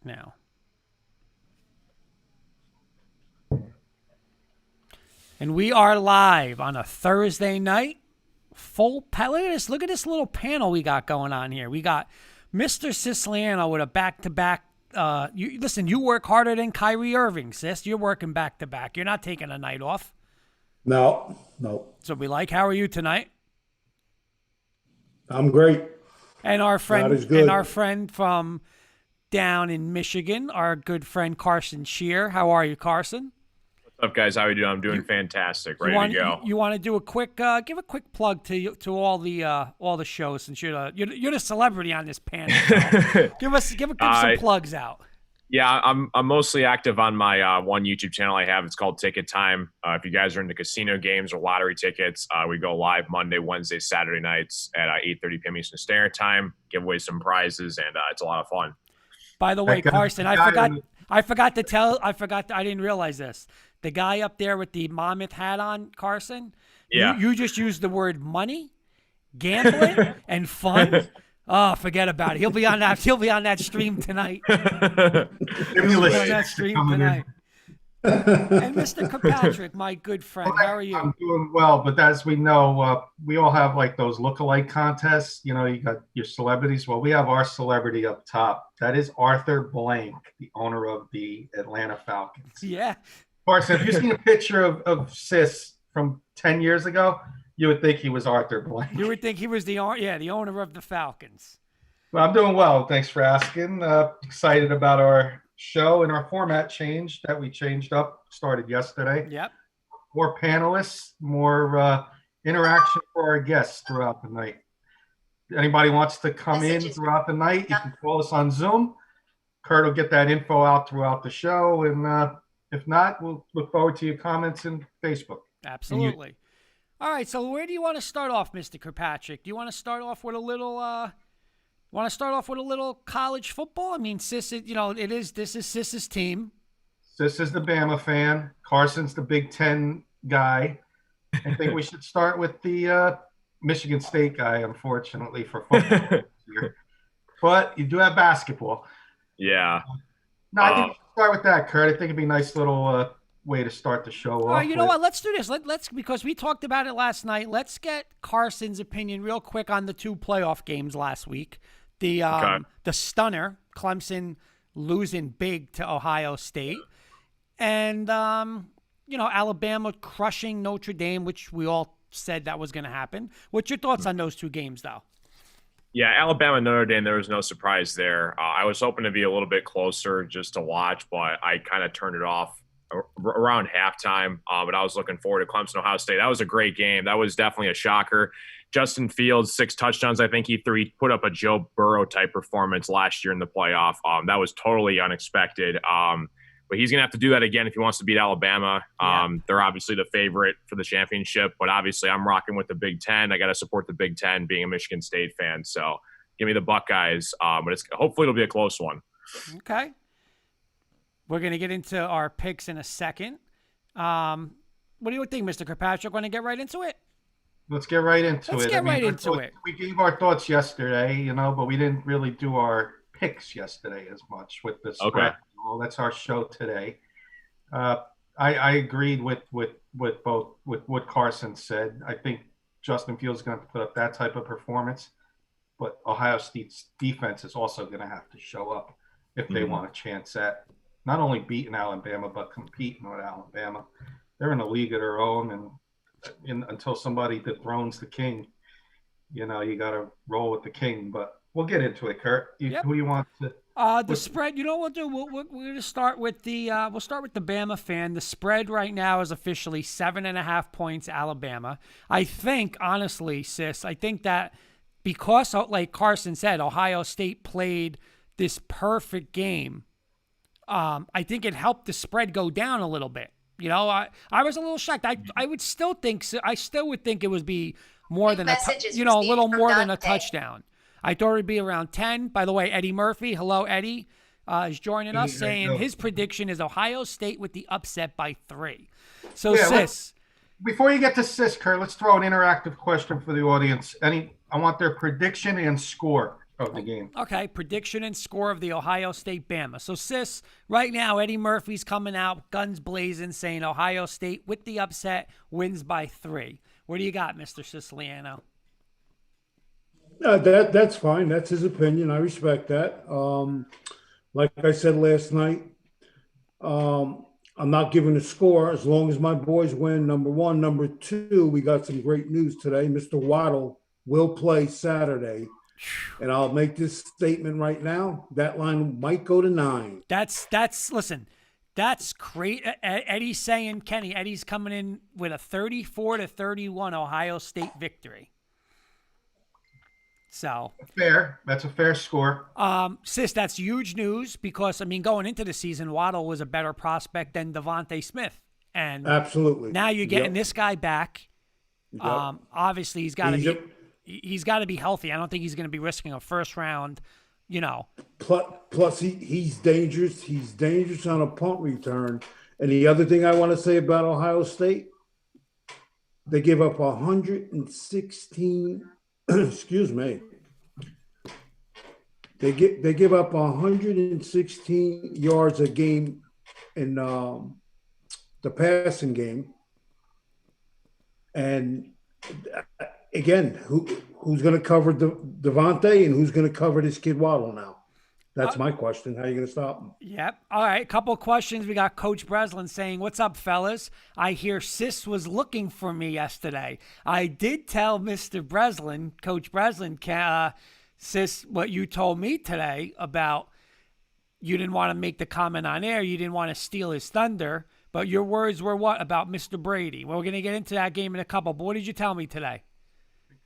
now. And we are live on a Thursday night. Full palette. Look at this little panel we got going on here. We got Mr. Siciliano with a back-to-back. Listen, you work harder than Kyrie Irving, sis. You're working back-to-back. You're not taking a night off. No. So we like, how are you tonight? I'm great. And our friend, God is good. from down in Michigan, our good friend Carson Shear. How are you, Carson? What's up, guys? How are you doing? I'm doing fantastic. Ready to go. You want to do a quick, give a quick plug to all the shows, since you're the celebrity on this panel. So give some plugs out. Yeah, I'm mostly active on my one YouTube channel I have. It's called Ticket Time. If you guys are into casino games or lottery tickets, we go live Monday, Wednesday, Saturday nights at 8:30 p.m. Eastern Standard Time. Give away some prizes, and it's a lot of fun. By the way, Carson, I didn't realize this. The guy up there with the Monmouth hat on, Carson. Yeah. You just used the word money, gambling, and fun. Oh, forget about it. He'll be on that stream tonight. And Mr. Kirkpatrick, my good friend, how are you? I'm doing well, but as we know, we all have like those look-alike contests. You know, you got your celebrities. Well, we have our celebrity up top. That is Arthur Blank, the owner of the Atlanta Falcons. Yeah. Carson, if you seen a picture of Sis from 10 years ago, you would think he was Arthur Blank. You would think he was the owner of the Falcons. Well, I'm doing well. Thanks for asking. Excited about our show and our format change that we changed up, started yesterday. Yep. More panelists, more interaction for our guests throughout the night. Anybody wants to come in throughout the night, you can call us on Zoom. Kurt will get that info out throughout the show. And if not, we'll look forward to your comments in Facebook. Absolutely. All right, so where do you want to start off, Mr. Kirkpatrick? Do you want to start off with a little college football? I mean, Sis, this is Sis's team. Sis is the Bama fan. Carson's the Big Ten guy. I think we should start with the Michigan State guy, unfortunately, for football this year. But you do have basketball. Yeah. No, I think we should start with that, Kurt. I think it'd be a nice little way to start the show off. All right, you know what? Let's do this. Let's because we talked about it last night. Let's get Carson's opinion real quick on the two playoff games last week. The stunner, Clemson losing big to Ohio State, and Alabama crushing Notre Dame, which we all said that was going to happen. What's your thoughts on those two games, though? Yeah, Alabama, Notre Dame, there was no surprise there. I was hoping to be a little bit closer just to watch, but I kind of turned it off around halftime. But I was looking forward to Clemson, Ohio State. That was a great game. That was definitely a shocker. Justin Fields, 6 touchdowns. I think he put up a Joe Burrow type performance last year in the playoff. That was totally unexpected. But he's going to have to do that again if he wants to beat Alabama. They're obviously the favorite for the championship, but obviously I'm rocking with the Big Ten. I got to support the Big Ten, being a Michigan State fan. So give me the Buckeyes. But hopefully it'll be a close one. Okay. We're going to get into our picks in a second. What do you think, Mr. Kirkpatrick? Want to get right into it? Let's get right into it. Let's get right into it. We gave our thoughts yesterday, but we didn't really do our picks yesterday as much with the spread. Okay. Well, that's our show today. I agreed with what Carson said. I think Justin Fields is going to have to put up that type of performance, but Ohio State's defense is also going to have to show up if they want a chance at not only beating Alabama but competing with Alabama. They're in a league of their own, and until somebody dethrones the king, you got to roll with the king. But we'll get into it, Kurt. Who do you want to? The spread. You know what we'll do? We're going to start with the. We'll start with the Bama fan. The spread right now is officially 7.5 points. Alabama. I think, honestly, Sis. I think that because, like Carson said, Ohio State played this perfect game. I think it helped the spread go down a little bit. I was a little shocked. I would still think. I still would think it would be more than a little more than a touchdown. I thought it would be around 10. By the way, Eddie Murphy, hello, Eddie, is joining us, saying his prediction is Ohio State with the upset by 3. So, Sis. Before you get to Sis, Kurt, let's throw an interactive question for the audience. I want their prediction and score. of the game. Okay, prediction and score of the Ohio State Bama. So, sis, right now, Eddie Murphy's coming out, guns blazing, saying Ohio State with the upset wins by 3. What do you got, Mr. Siciliano? That's fine. That's his opinion. I respect that. Like I said last night, I'm not giving a score as long as my boys win. Number one. Number two, we got some great news today. Mr. Waddle will play Saturday. And I'll make this statement right now. That line might go to 9. Listen, that's great. Eddie's saying, Kenny, Eddie's coming in with a 34-31 Ohio State victory. So fair. That's a fair score. Sis, that's huge news because, I mean, going into the season, Waddle was a better prospect than Devontae Smith. And absolutely. Now you're getting this guy back. Yep. Obviously, he's got to be healthy. I don't think he's going to be risking a first round, Plus, he's dangerous. He's dangerous on a punt return. And the other thing I want to say about Ohio State, they give up 116. Excuse me. They give up 116 yards a game in the passing game. And again, who's going to cover Devontae and who's going to cover this kid Waddle now? That's my question. How are you going to stop him? Yep. All right. Couple of questions. We got Coach Breslin saying, "What's up, fellas? I hear Sis was looking for me yesterday. I did tell Mr. Breslin, Coach Breslin, Sis, what you told me today about you didn't want to make the comment on air. You didn't want to steal his thunder. But your words were what about Mr. Brady? Well, we're going to get into that game in a couple. But what did you tell me today?"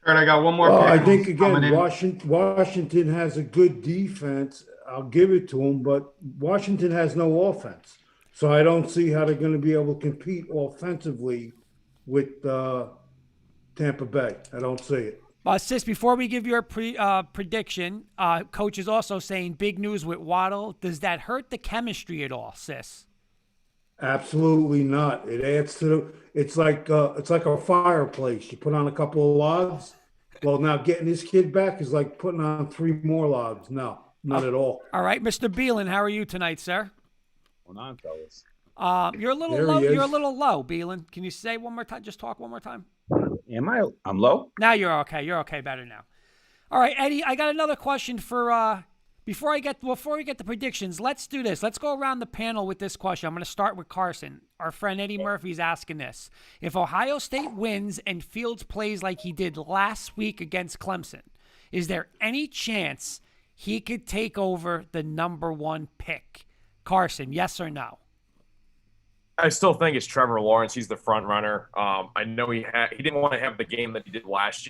Kurt, I got one more. I think, again, Washington has a good defense. I'll give it to them, but Washington has no offense. So I don't see how they're going to be able to compete offensively with Tampa Bay. I don't see it. Sis, before we give your prediction, Coach is also saying big news with Waddle. Does that hurt the chemistry at all, Sis? Absolutely not. It adds to it's like a fireplace. You put on a couple of logs. Well, now getting this kid back is like putting on 3 more logs. No, not at all. All right, Mr. Beelan, how are you tonight, sir? What's going on, fellas? You're a little There low. he is. You're a little low, Beelan. Can you say one more time? Just talk one more time. Am I? I'm low. Now you're okay. You're okay. Better now. All right, Eddie. I got another question for before we get the predictions. Let's do this. Let's go around the panel with this question. I'm going to start with Carson. Our friend Eddie Murphy's asking this: if Ohio State wins and Fields plays like he did last week against Clemson, is there any chance he could take over the number 1 pick? Carson, yes or no? I still think it's Trevor Lawrence. He's the front runner. I know he didn't want to have the game that he did last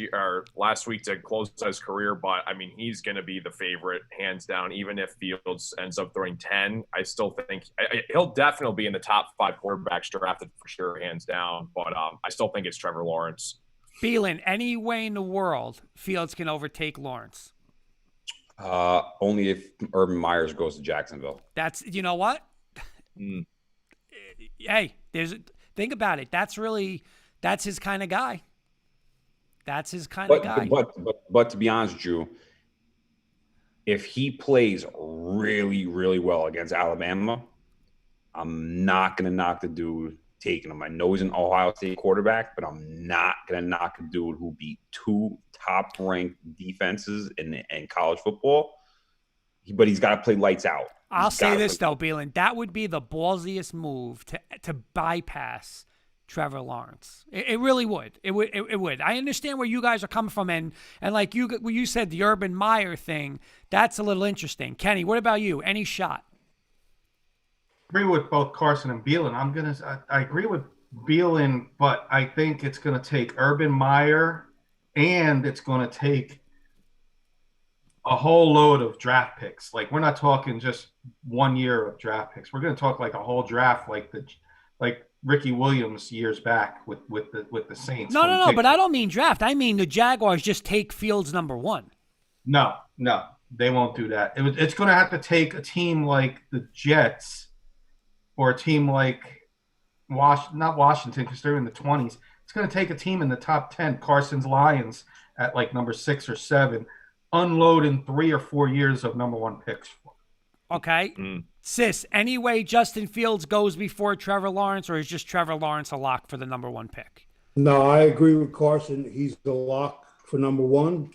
week to close his career, but I mean he's going to be the favorite hands down. Even if Fields ends up throwing 10, I still think he'll definitely be in the top 5 quarterbacks drafted for sure, hands down. But I still think it's Trevor Lawrence. Beelan, any way in the world Fields can overtake Lawrence? Only if Urban Myers goes to Jacksonville. That's what. Hey, think about it. That's his kind of guy. That's his kind of guy. But to be honest with you, if he plays really, really well against Alabama, I'm not going to knock the dude taking him. I know he's an Ohio State quarterback, but I'm not going to knock a dude who beat 2 top-ranked defenses in college football. But he's got to play lights out. I'll say this, though, Beelan. That would be the ballsiest move to bypass Trevor Lawrence. It really would. It would. I understand where you guys are coming from, and like you said, the Urban Meyer thing, that's a little interesting. Kenny, what about you? Any shot? I agree with both Carson and Beelan. I agree with Beelan, but I think it's going to take Urban Meyer, and it's going to take a whole load of draft picks. Like, we're not talking just 1 year of draft picks. We're going to talk like a whole draft, like Ricky Williams years back with the Saints. No. But I don't mean draft. I mean the Jaguars just take Fields number 1. No, they won't do that. It's going to have to take a team like the Jets or a team like not Washington, because they're in the 20s. It's going to take a team in the top 10, Carson's Lions at like number 6 or 7. unload in 3 or 4 years of number one picks for. Okay. Mm. Sis, anyway, Justin Fields goes before Trevor Lawrence, or is just Trevor Lawrence a lock for the number one pick? No, I agree with Carson. He's the lock for number one.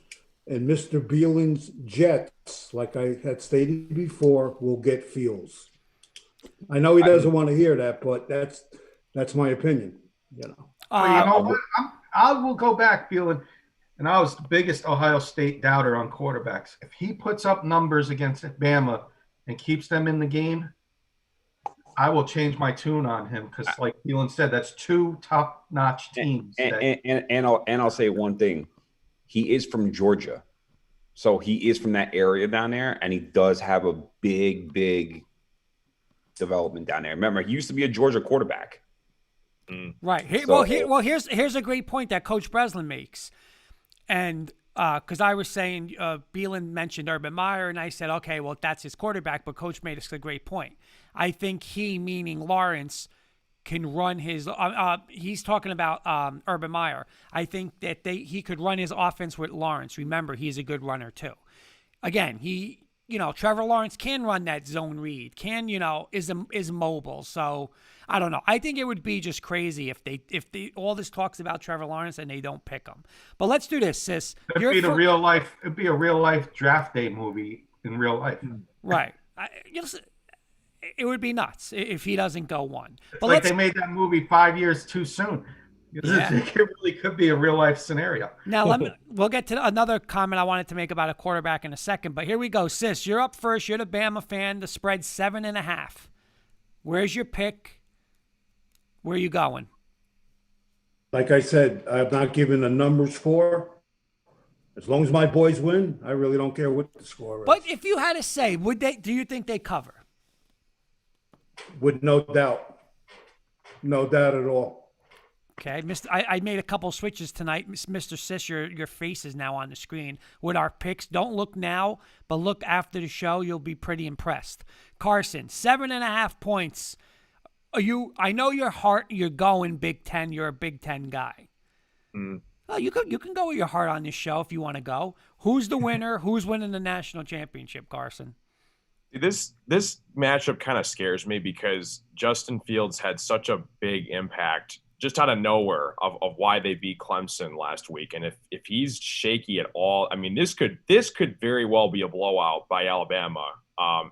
And Mr. Beelin's Jets, like I had stated before, will get Fields. I know he doesn't want to hear that, but that's my opinion. You know. But you know what? I will go back feeling, and I was the biggest Ohio State doubter on quarterbacks. If he puts up numbers against Bama and keeps them in the game, I will change my tune on him because, like Phelan said, that's two top-notch teams. And I'll say one thing. He is from Georgia. So he is from that area down there, and he does have a big development down there. Remember, he used to be a Georgia quarterback. Right. So- Here's a great point that Coach Breslin makes. And because I was saying, Beelan mentioned Urban Meyer, and I said, okay, well, that's his quarterback, but Coach made a great point. I think he, meaning Lawrence, can run his he's talking about Urban Meyer. I think that he could run his offense with Lawrence. Remember, he's a good runner too. Again, Trevor Lawrence can run that zone read, is mobile. So I don't know. I think it would be just crazy if they all this talks about Trevor Lawrence and they don't pick him. But let's do this, sis. It'd be a real life draft day movie in real life. Right. It would be nuts if he doesn't go one. But like they made that movie 5 years too soon. Yeah. It really could be a real life scenario. Now we'll get to another comment I wanted to make about a quarterback in a second. But here we go, sis. You're up first. You're the Bama fan. The spread's 7.5. Where's your pick? Where are you going? Like I said, I'm not giving the numbers for. As long as my boys win, I really don't care what the score is. But if you had to say, do you think they cover? With no doubt. No doubt at all. Okay, I made a couple switches tonight. Mr. Sis, your face is now on the screen with our picks. Don't look now, but look after the show. You'll be pretty impressed. Carson, 7.5 points. I know your heart. You're going Big Ten. You're a Big Ten guy. Well, you can go with your heart on this show if you want to go. Who's the winner? Who's winning the national championship, Carson? This matchup kind of scares me because Justin Fields had such a big impact just out of nowhere of why they beat Clemson last week. And if he's shaky at all, I mean, this could very well be a blowout by Alabama.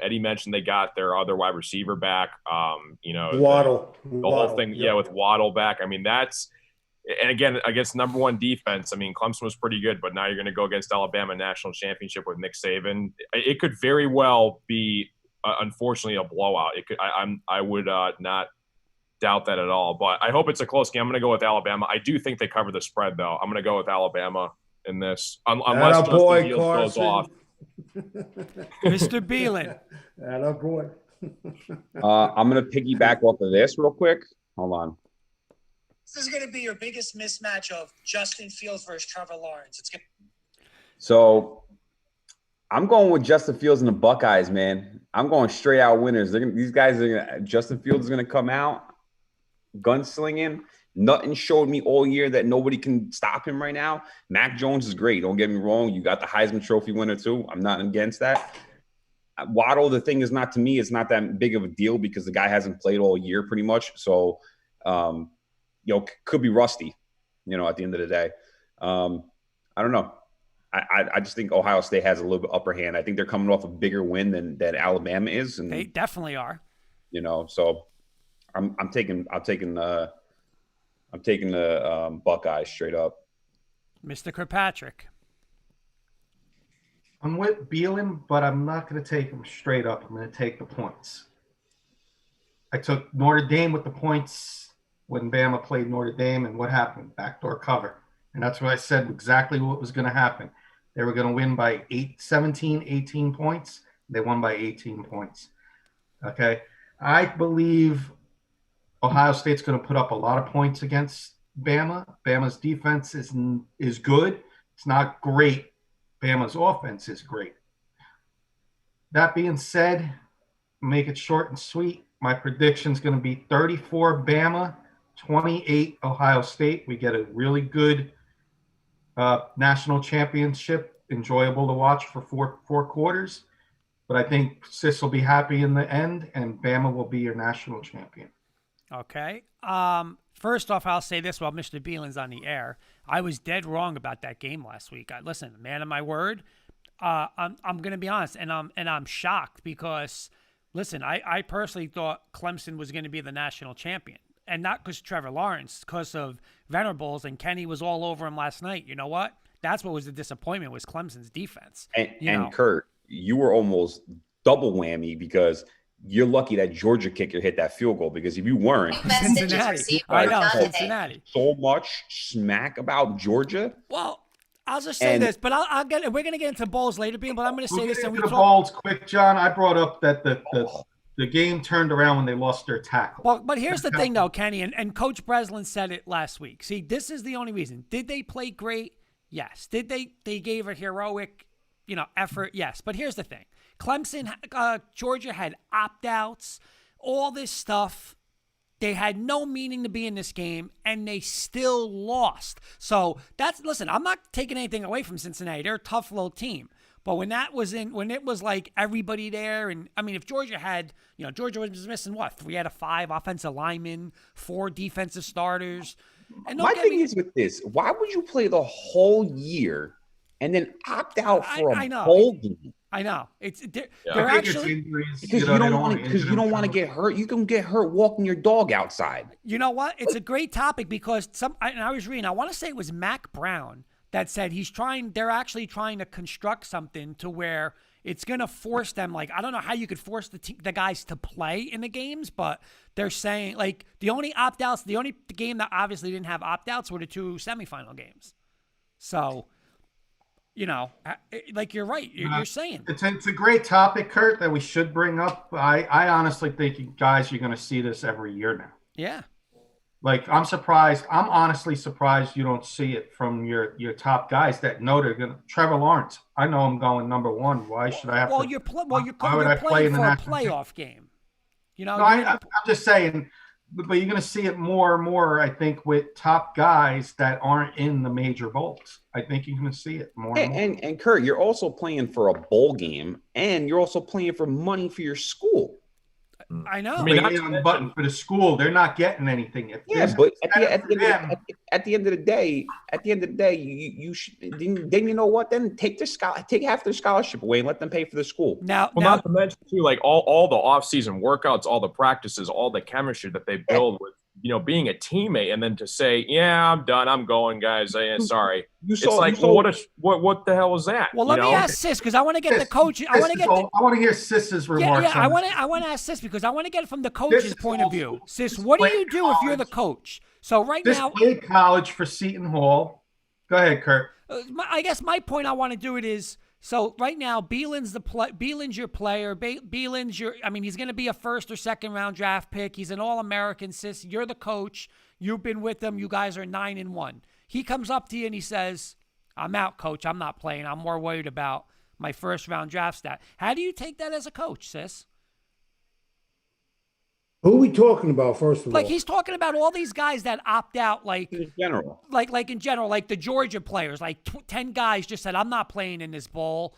Eddie mentioned they got their other wide receiver back. Waddle. The whole thing, with Waddle back. I mean, and again, against number one defense, I mean, Clemson was pretty good, but now you're going to go against Alabama national championship with Nick Saban. It could very well be, unfortunately, a blowout. It could. I would not doubt that at all. But I hope it's a close game. I'm going to go with Alabama. I do think they cover the spread, though. I'm going to go with Alabama in this, unless Justin Fields goes off. Mr. Beelan. Atta boy. I'm going to piggyback off of this real quick. Hold on. This is going to be your biggest mismatch of Justin Fields versus Trevor Lawrence. So I'm going with Justin Fields and the Buckeyes, man. I'm going straight out winners. Justin Fields is going to come out gunslinging. Nothing showed me all year that nobody can stop him right now. Mac Jones is great. Don't get me wrong. You got the Heisman Trophy winner too. I'm not against that. Waddle, the thing is not, to me, it's not that big of a deal because the guy hasn't played all year pretty much. So, could be rusty, at the end of the day. I don't know. I just think Ohio State has a little bit upper hand. I think they're coming off a bigger win than Alabama is. And they definitely are. So I'm taking the Buckeyes straight up. Mr. Kirkpatrick. I'm with Beelan, but I'm not going to take him straight up. I'm going to take the points. I took Notre Dame with the points when Bama played Notre Dame, and what happened? Backdoor cover. And that's what I said, exactly what was going to happen. They were going to win by 18 points. They won by 18 points. Okay? I believe Ohio State's going to put up a lot of points against Bama. Bama's defense is good. It's not great. Bama's offense is great. That being said, make it short and sweet. My prediction is going to be 34 Bama, 28 Ohio State. We get a really good national championship enjoyable to watch for four quarters. But I think Sis will be happy in the end, and Bama will be your national champion. Okay. First off, I'll say this while Mr. Beelan's on the air. I was dead wrong about that game last week. Listen, man of my word. I'm going to be honest, and I'm shocked because, listen, I personally thought Clemson was going to be the national champion, and not because Trevor Lawrence, because of Venables, and Kenny was all over him last night. You know what? That's what was the disappointment, was Clemson's defense. And Kurt, you were almost double whammy because you're lucky that Georgia kicker hit that field goal, because if you weren't, Cincinnati. I know, Cincinnati. So much smack about Georgia. Well, I'll just say this, but I'll get. We're going to get into bowls later, Bean. But I'm going to say this, and we the talk. bowls quick, John. I brought up that the game turned around when they lost their tackle. Well, but here's the thing, though, Kenny, and Coach Breslin said it last week. See, this is the only reason. Did they play great? Yes. Did they gave a heroic, effort? Yes. But here's the thing: Clemson, Georgia had opt-outs, all this stuff. They had no meaning to be in this game, and they still lost. So listen, I'm not taking anything away from Cincinnati. They're a tough little team. But when it was like everybody there, and I mean, if Georgia had, Georgia was missing 3 out of 5 offensive linemen, 4 defensive starters. And my thing is with this, why would you play the whole year and then opt out for a bowl game? I know they're actually because you don't want to get hurt. You can get hurt walking your dog outside. You know what? It's a great topic because I was reading. I want to say it was Mac Brown that said they're actually trying to construct something to where it's going to force them. Like, I don't know how you could force the guys to play in the games, but they're saying like the only opt-outs, the only game that obviously didn't have opt-outs were the 2 semifinal games. So. Like you're right. You're saying it's a great topic, Kurt, that we should bring up. I honestly think, guys, you're going to see this every year now. Yeah. Like, I'm surprised. I'm honestly surprised you don't see it from your top guys that know they're going to. Trevor Lawrence, I know I'm going number 1. Why should I have to? You're playing for a playoff game. No, I'm just saying. But you're going to see it more and more, I think, with top guys that aren't in the major bowls. I think you're going to see it more and more. And Kurt, you're also playing for a bowl game, and you're also playing for money for your school. I know. I mean, on the button for the school, they're not getting anything. But at the end of the day, you should. Then you know what? Then take half their scholarship away and let them pay for the school. Not to mention too, like all the off-season workouts, all the practices, all the chemistry that they build with, being a teammate, and then to say, "Yeah, I'm done. I'm going, guys. Sorry." What the hell was that? Well, let me ask Sis, because I want to get the coach. I want to hear Sis's remarks. Yeah. I want to ask Sis because I want to get it from the coach's point of view. Sis, what do you do if you're the coach? So right now, played college for Seton Hall. Go ahead, Kurt. I guess my point I want to do it is. So right now, Beelan's your player. He's going to be a 1st or 2nd round draft pick. He's an All-American. Sis, you're the coach. You've been with him. You guys are 9-1. He comes up to you and he says, "I'm out, coach. I'm not playing. I'm more worried about my 1st round draft stat." How do you take that as a coach, Sis? Who are we talking about, first of all? Like, he's talking about all these guys that opt out, like in general. Like in general, like the Georgia players, like 10 guys just said, "I'm not playing in this bowl."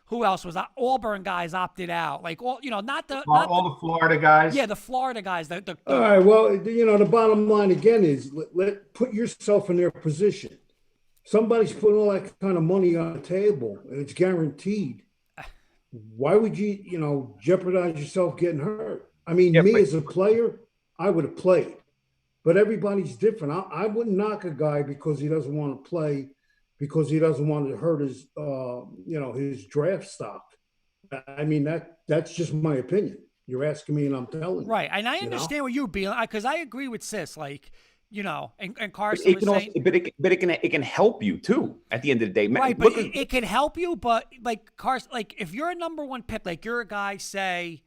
Who else was that? Auburn guys opted out. Like, all the Florida guys. Yeah, the Florida guys. All right. Well, the bottom line again is put yourself in their position. Somebody's putting all that kind of money on the table, and it's guaranteed. Why would you, jeopardize yourself getting hurt? I mean, as a player, I would have played, but everybody's different. I wouldn't knock a guy because he doesn't want to play, because he doesn't want to hurt his, his draft stock. I mean, that's just my opinion. You're asking me, and I'm telling you. Right, and I understand what you're being, because I agree with Sis. Like, and Carson was saying, but it can help you too. At the end of the day, right? But it can help you. But like Carson, like if you're a number 1 pick, like you're a guy, say.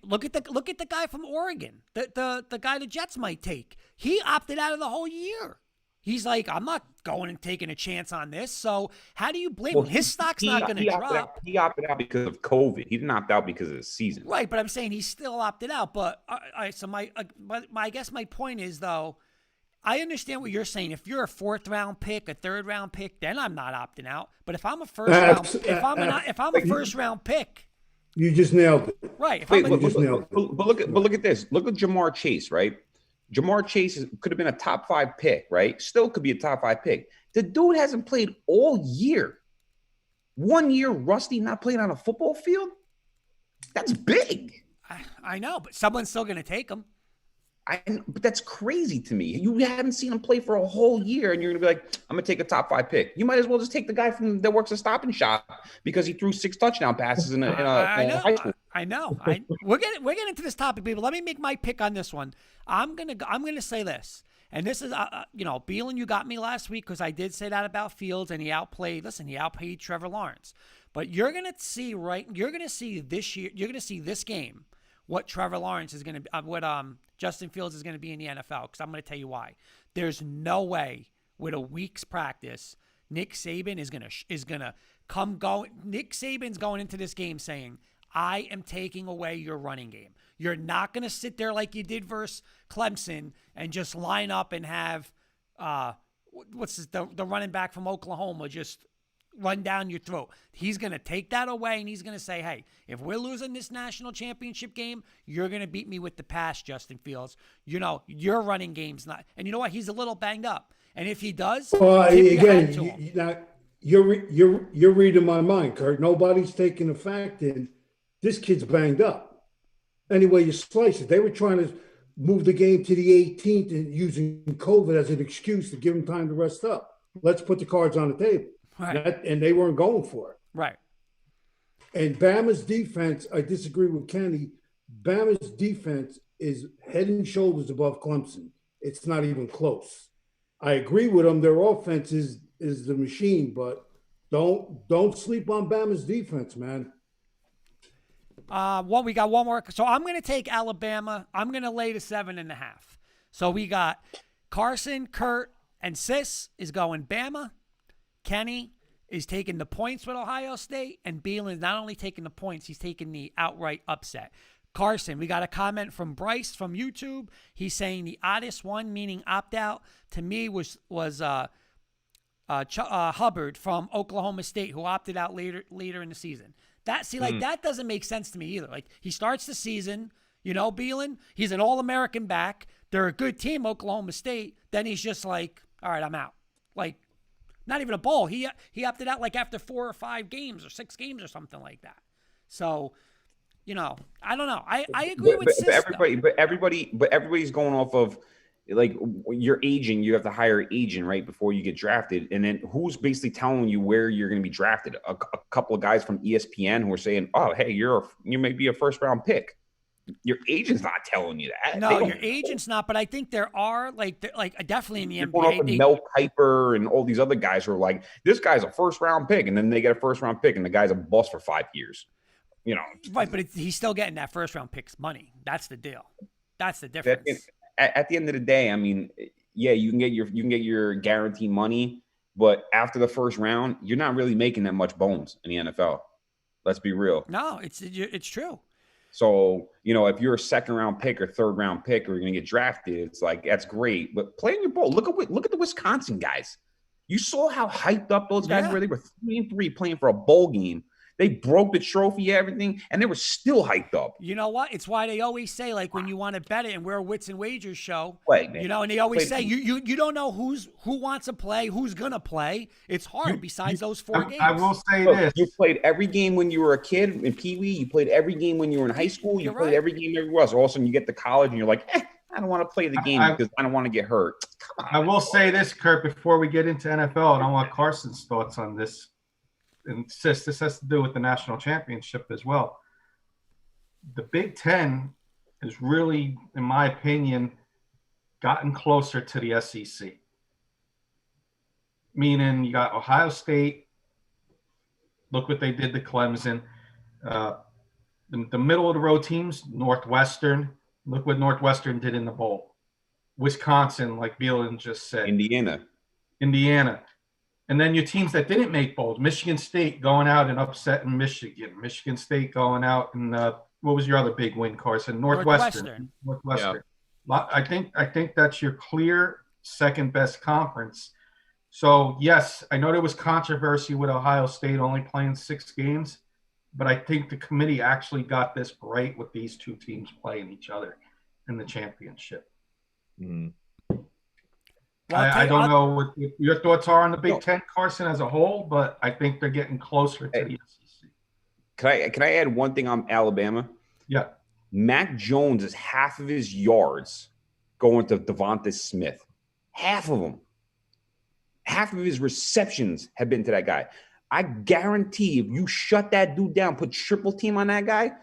Look at the guy from Oregon, the guy the Jets might take. He opted out of the whole year. He's like, "I'm not going and taking a chance on this." So how do you blame him? His stock's not going to drop. He opted out because of COVID. He didn't opt out because of the season. Right, but I'm saying he still opted out. But I guess my point is, though, I understand what you're saying. If you're a 4th-round pick, a 3rd-round pick, then I'm not opting out. But if I'm a if I'm a first-round pick, You just nailed it. right? If Wait, I'm You a, just nailed it. but look at this. Look at Jamar Chase, right? Jamar Chase could have been a top 5 pick, right? Still could be a top 5 pick. The dude hasn't played all year. 1 year rusty, not playing on a football field. That's big. I know, but someone's still going to take him. But that's crazy to me. You haven't seen him play for a whole year, and you're gonna be like, "I'm gonna take a top 5 pick." You might as well just take the guy that works a Stop and Shop because he threw 6 touchdown passes in a high school. I know. We're getting into this topic, people. Let me make my pick on this one. I'm gonna say this, and this is Beelan, you got me last week because I did say that about Fields, and he outplayed Trevor Lawrence. But you're gonna see this year. You're gonna see this game what Trevor Lawrence is gonna what Justin Fields is going to be in the NFL, because I'm going to tell you why. There's no way with a week's practice Nick Saban is gonna go. Nick Saban's going into this game saying, "I am taking away your running game. You're not going to sit there like you did versus Clemson and just line up and have the running back from Oklahoma just run down your throat." He's going to take that away, and he's going to say, "Hey, if we're losing this national championship game, you're going to beat me with the pass, Justin Fields. Your running game's not." And you know what? He's a little banged up. And if he does, Well, tip your hat again, to him. you're reading my mind, Kurt. Nobody's taking the fact in. This kid's banged up. Anyway, you slice it. They were trying to move the game to the 18th and using COVID as an excuse to give him time to rest up. Let's put the cards on the table. Right. And they weren't going for it. Right. And Bama's defense, I disagree with Kenny. Bama's defense is head and shoulders above Clemson. It's not even close. I agree with them. Their offense is the machine, but don't sleep on Bama's defense, man. We got one more. So I'm going to take Alabama. I'm going to lay the 7.5. So we got Carson, Kurt, and Sis is going Bama. Kenny is taking the points with Ohio State, and Beelan is not only taking the points, he's taking the outright upset. Carson, we got a comment from Bryce from YouTube. He's saying the oddest one, meaning opt-out, to me was Hubbard from Oklahoma State, who opted out later in the season. That doesn't make sense to me either. Like, he starts the season, Beelan, he's an All-American back. They're a good team, Oklahoma State. Then he's just like, all right, I'm out. Like, not even a bowl. He opted out like after 4 or 5 games or 6 games or something like that. So, I don't know. I agree with Sis, but everybody's going off of, like, your agent. You have to hire an agent right before you get drafted, and then who's basically telling you where you're going to be drafted? A couple of guys from ESPN who are saying, "Oh, hey, you may be a 1st-round pick." Your agent's not telling you that. No, your agent's not. But I think there are like definitely in the NBA. Mel Kiper and all these other guys who are like, this guy's a 1st-round pick, and then they get a 1st-round pick, and the guy's a bust for 5 years. Right, but he's still getting that 1st-round pick's money. That's the deal. That's the difference. At the end of the day, I mean, yeah, you can get your guaranteed money, but after the 1st round, you're not really making that much bones in the NFL. Let's be real. No, it's true. So, if you're a 2nd-round pick or 3rd-round pick or you're going to get drafted, it's like, that's great. But play in your ball. Look at the Wisconsin guys. You saw how hyped up those guys were. They were 3-3 playing for a bowl game. They broke the trophy, everything, and they were still hyped up. You know what? It's why they always say, like, when you want to bet it, and we're a Wits and Wagers show, man. And they always say, you don't know who wants to play, who's going to play. It's hard besides those 4 games. I will say this. You played every game when you were a kid in Pee Wee. You played every game when you were in high school. You played every game everywhere else. All of a sudden, you get to college, and you're like, I don't want to play the game because I don't want to get hurt. Come on. I will say this, Kurt, before we get into NFL, and I want Carson's thoughts on this. And Sis, this has to do with the national championship as well. The Big Ten has really, in my opinion, gotten closer to the SEC. Meaning you got Ohio State. Look what they did to Clemson. The middle of the road teams, Northwestern. Look what Northwestern did in the bowl. Wisconsin, like Beelan just said. Indiana. And then your teams that didn't make bowls, Michigan State going out and upsetting Michigan. Michigan State going out and what was your other big win, Carson? Northwestern. Yeah. I think that's your clear second best conference. So, yes, I know there was controversy with Ohio State only playing 6 games, but I think the committee actually got this right with these two teams playing each other in the championship. Mhm. I don't know what your thoughts are on the Big No. Ten, Carson, as a whole, but I think they're getting closer to the SEC. Can I add one thing on Alabama? Yeah. Mac Jones is half of his yards going to Devonta Smith. Half of them. Half of his receptions have been to that guy. I guarantee if you shut that dude down, put triple team on that guy,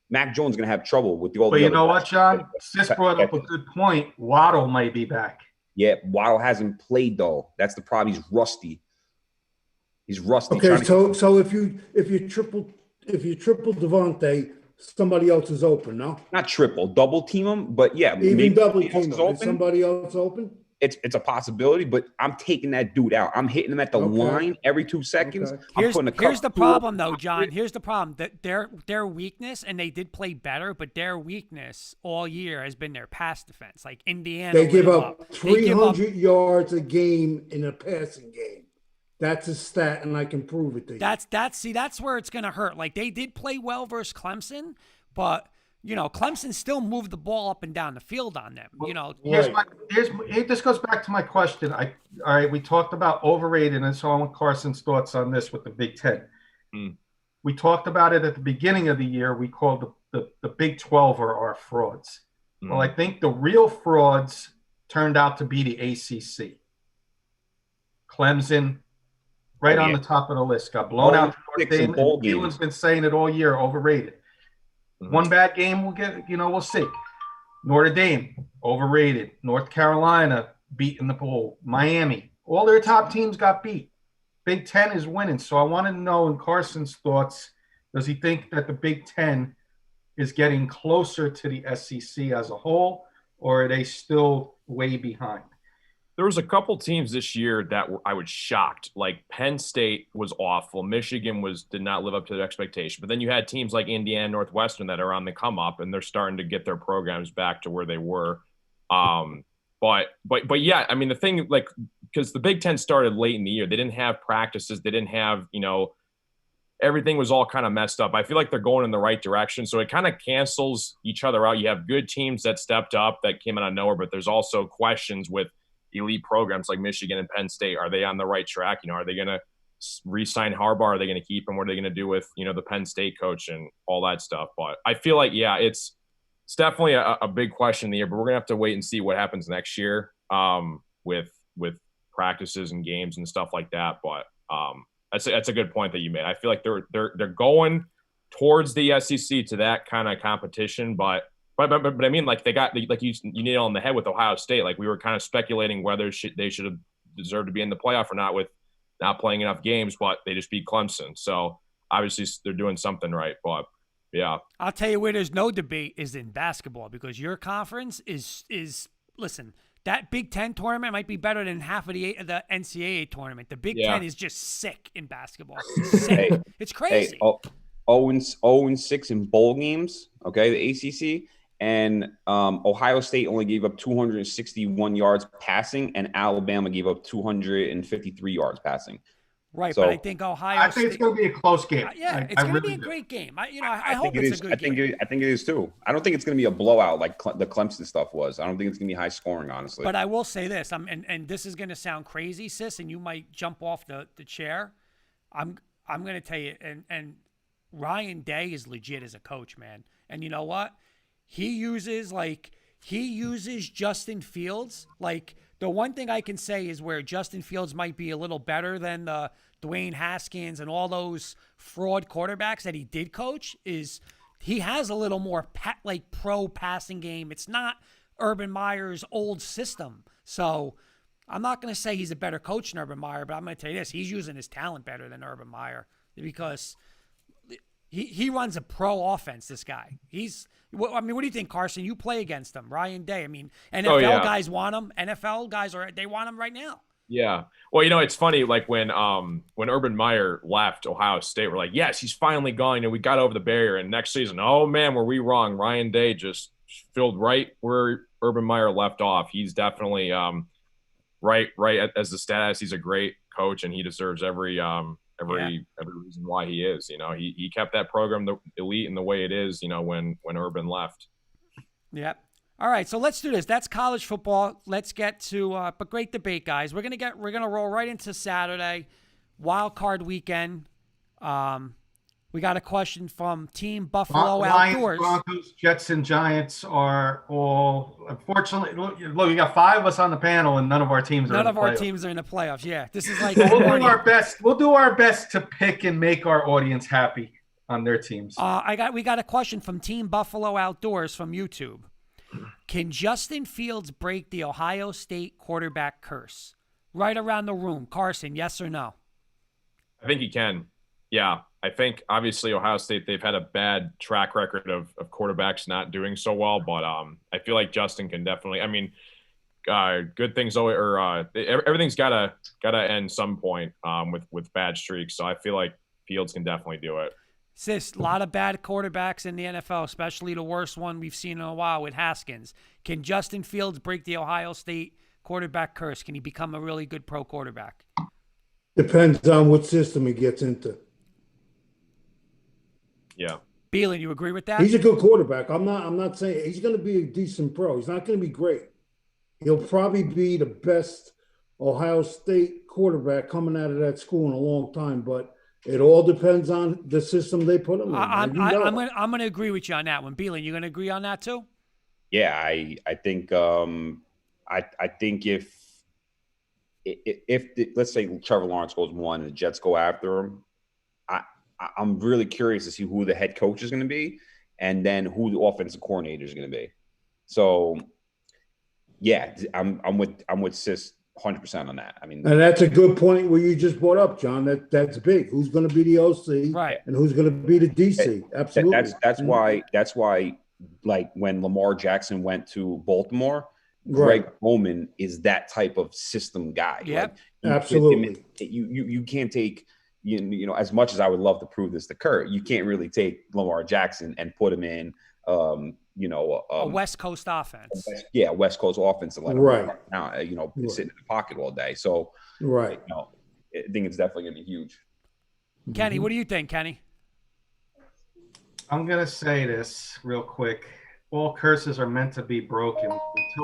Mac Jones is going to have trouble with the all But the you other know guys. what, John? Sis brought up a good point. Waddle might be back. Yeah, Waddle hasn't played though. That's the problem. He's rusty. He's rusty. Okay, so if you triple Devontae, somebody else is open, no? Not triple, double team him, but yeah, Even maybe double somebody else team is him. open. Is somebody else open? It's a possibility, but I'm taking that dude out. I'm hitting him at the Okay. line every 2 seconds. Okay. I'm Here's putting a the couple problem, two- though, John. Here's the problem that their weakness, and they did play better, but their weakness all year has been their pass defense. Like Indiana, They give lit 'em up They give up 300 yards a game in a passing game. That's a stat, and I can prove it to you. that's where it's gonna hurt. Like they did play well versus Clemson, but Clemson still moved the ball up and down the field on them. This goes back to my question. All right, we talked about overrated, and so I want Carson's thoughts on this with the Big Ten. We talked about it at the beginning of the year. We called the Big 12 are our frauds. Well, I think the real frauds turned out to be the ACC. Clemson, on the top of the list, got blown out. Dylan's been saying it all year, overrated. One bad game, we'll get, we'll see. Notre Dame, overrated. North Carolina, beat in the pool. Miami, all their top teams got beat. Big Ten is winning. So I want to know, in Carson's thoughts, does he think that the Big Ten is getting closer to the SEC as a whole, or are they still way behind? There was a couple teams this year that I was shocked. Like Penn State was awful. Michigan did not live up to their expectation. But then you had teams like Indiana, Northwestern that are on the come up, and they're starting to get their programs back to where they were. But yeah, I mean the thing, like, because the Big Ten started late in the year, they didn't have practices, they didn't have everything was all kind of messed up. I feel like they're going in the right direction, so it kind of cancels each other out. You have good teams that stepped up that came out of nowhere, but there's also questions with elite programs like Michigan and Penn State. Are they on the right track? Are they going to re-sign Harbaugh? Are they going to keep him? What are they going to do with, the Penn State coach and all that stuff? But I feel like, yeah, it's definitely a big question in the year, but we're going to have to wait and see what happens next year with practices and games and stuff like that. But that's a good point that you made. I feel like they're going towards the SEC to that kind of competition, but I mean, like you nailed on the head with Ohio State. Like we were kind of speculating whether they should have deserved to be in the playoff or not with not playing enough games, but they just beat Clemson. So obviously they're doing something right. But yeah, I'll tell you where there's no debate is in basketball, because your conference is listen. That Big Ten tournament might be better than half of the NCAA tournament. The Big Ten is just sick in basketball. Sick. It's crazy. 0-6 in bowl games. Okay, the ACC. And Ohio State only gave up 261 yards passing, and Alabama gave up 253 yards passing. Right, so, but I think Ohio State. It's going to be a close game. It's going to be a great game. I hope it's a good game. I think it is too. I don't think it's going to be a blowout like the Clemson stuff was. I don't think it's going to be high scoring, honestly. But I will say this, and this is going to sound crazy, sis, and you might jump off the chair. I'm going to tell you, and Ryan Day is legit as a coach, man. And you know what? He uses Justin Fields. Like, the one thing I can say is where Justin Fields might be a little better than the Dwayne Haskins and all those fraud quarterbacks that he did coach is he has a little more pro passing game. It's not Urban Meyer's old system. So I'm not going to say he's a better coach than Urban Meyer, but I'm going to tell you this. He's using his talent better than Urban Meyer because he runs a pro offense, this guy. What do you think, Carson? You play against him, Ryan Day. I mean, NFL guys want him. NFL guys they want him right now. Yeah. Well, it's funny. Like when Urban Meyer left Ohio State, we're like, yes, he's finally gone. We got over the barrier. And next season, oh man, were we wrong? Ryan Day just filled right where Urban Meyer left off. He's definitely right as the status. He's a great coach, and he deserves every reason why he is. He kept that program the elite in the way it is. When Urban left. Yep. All right, so let's do this. That's college football. Let's get to but great debate, guys. We're gonna roll right into Saturday, wild card weekend. We got a question from Team Buffalo Lions, Outdoors. Broncos, Jets, and Giants are all, unfortunately, look, you got 5 of us on the panel, and none of our teams are None in of the our playoffs. teams are in the playoffs. Yeah, this is like We'll do our best. We'll do our best to pick and make our audience happy on their teams. We got a question from Team Buffalo Outdoors from YouTube. Can Justin Fields break the Ohio State quarterback curse? Right around the room. Carson, yes or no? I think he can. Yeah, I think obviously Ohio State, they've had a bad track record of quarterbacks not doing so well, but I feel like Justin can definitely. I mean, good things everything's gotta end some point with bad streaks. So I feel like Fields can definitely do it. Sis, a lot of bad quarterbacks in the NFL, especially the worst one we've seen in a while with Haskins. Can Justin Fields break the Ohio State quarterback curse? Can he become a really good pro quarterback? Depends on what system he gets into. Yeah. Beelan, you agree with that? He's a good quarterback. I'm not saying he's going to be a decent pro. He's not going to be great. He'll probably be the best Ohio State quarterback coming out of that school in a long time, but it all depends on the system they put him in. I'm going to agree with you on that one. Beelan, you going to agree on that too? Yeah, I think I think if let's say Trevor Lawrence goes 1 and the Jets go after him, I'm really curious to see who the head coach is going to be, and then who the offensive coordinator is going to be. So, yeah, I'm with Sis 100% on that. I mean, and that's a good point where you just brought up, John. That's big. Who's going to be the OC, right? And who's going to be the DC? Absolutely. That's why, like when Lamar Jackson went to Baltimore, Greg Roman is that type of system guy. Yep, absolutely. You can't take. As much as I would love to prove this to Kurt, you can't really take Lamar Jackson and put him in, a West Coast offense. West Coast offense, and let him sit in the pocket all day. So, I think it's definitely going to be huge. Kenny, what do you think, Kenny? I'm going to say this real quick. All curses are meant to be broken.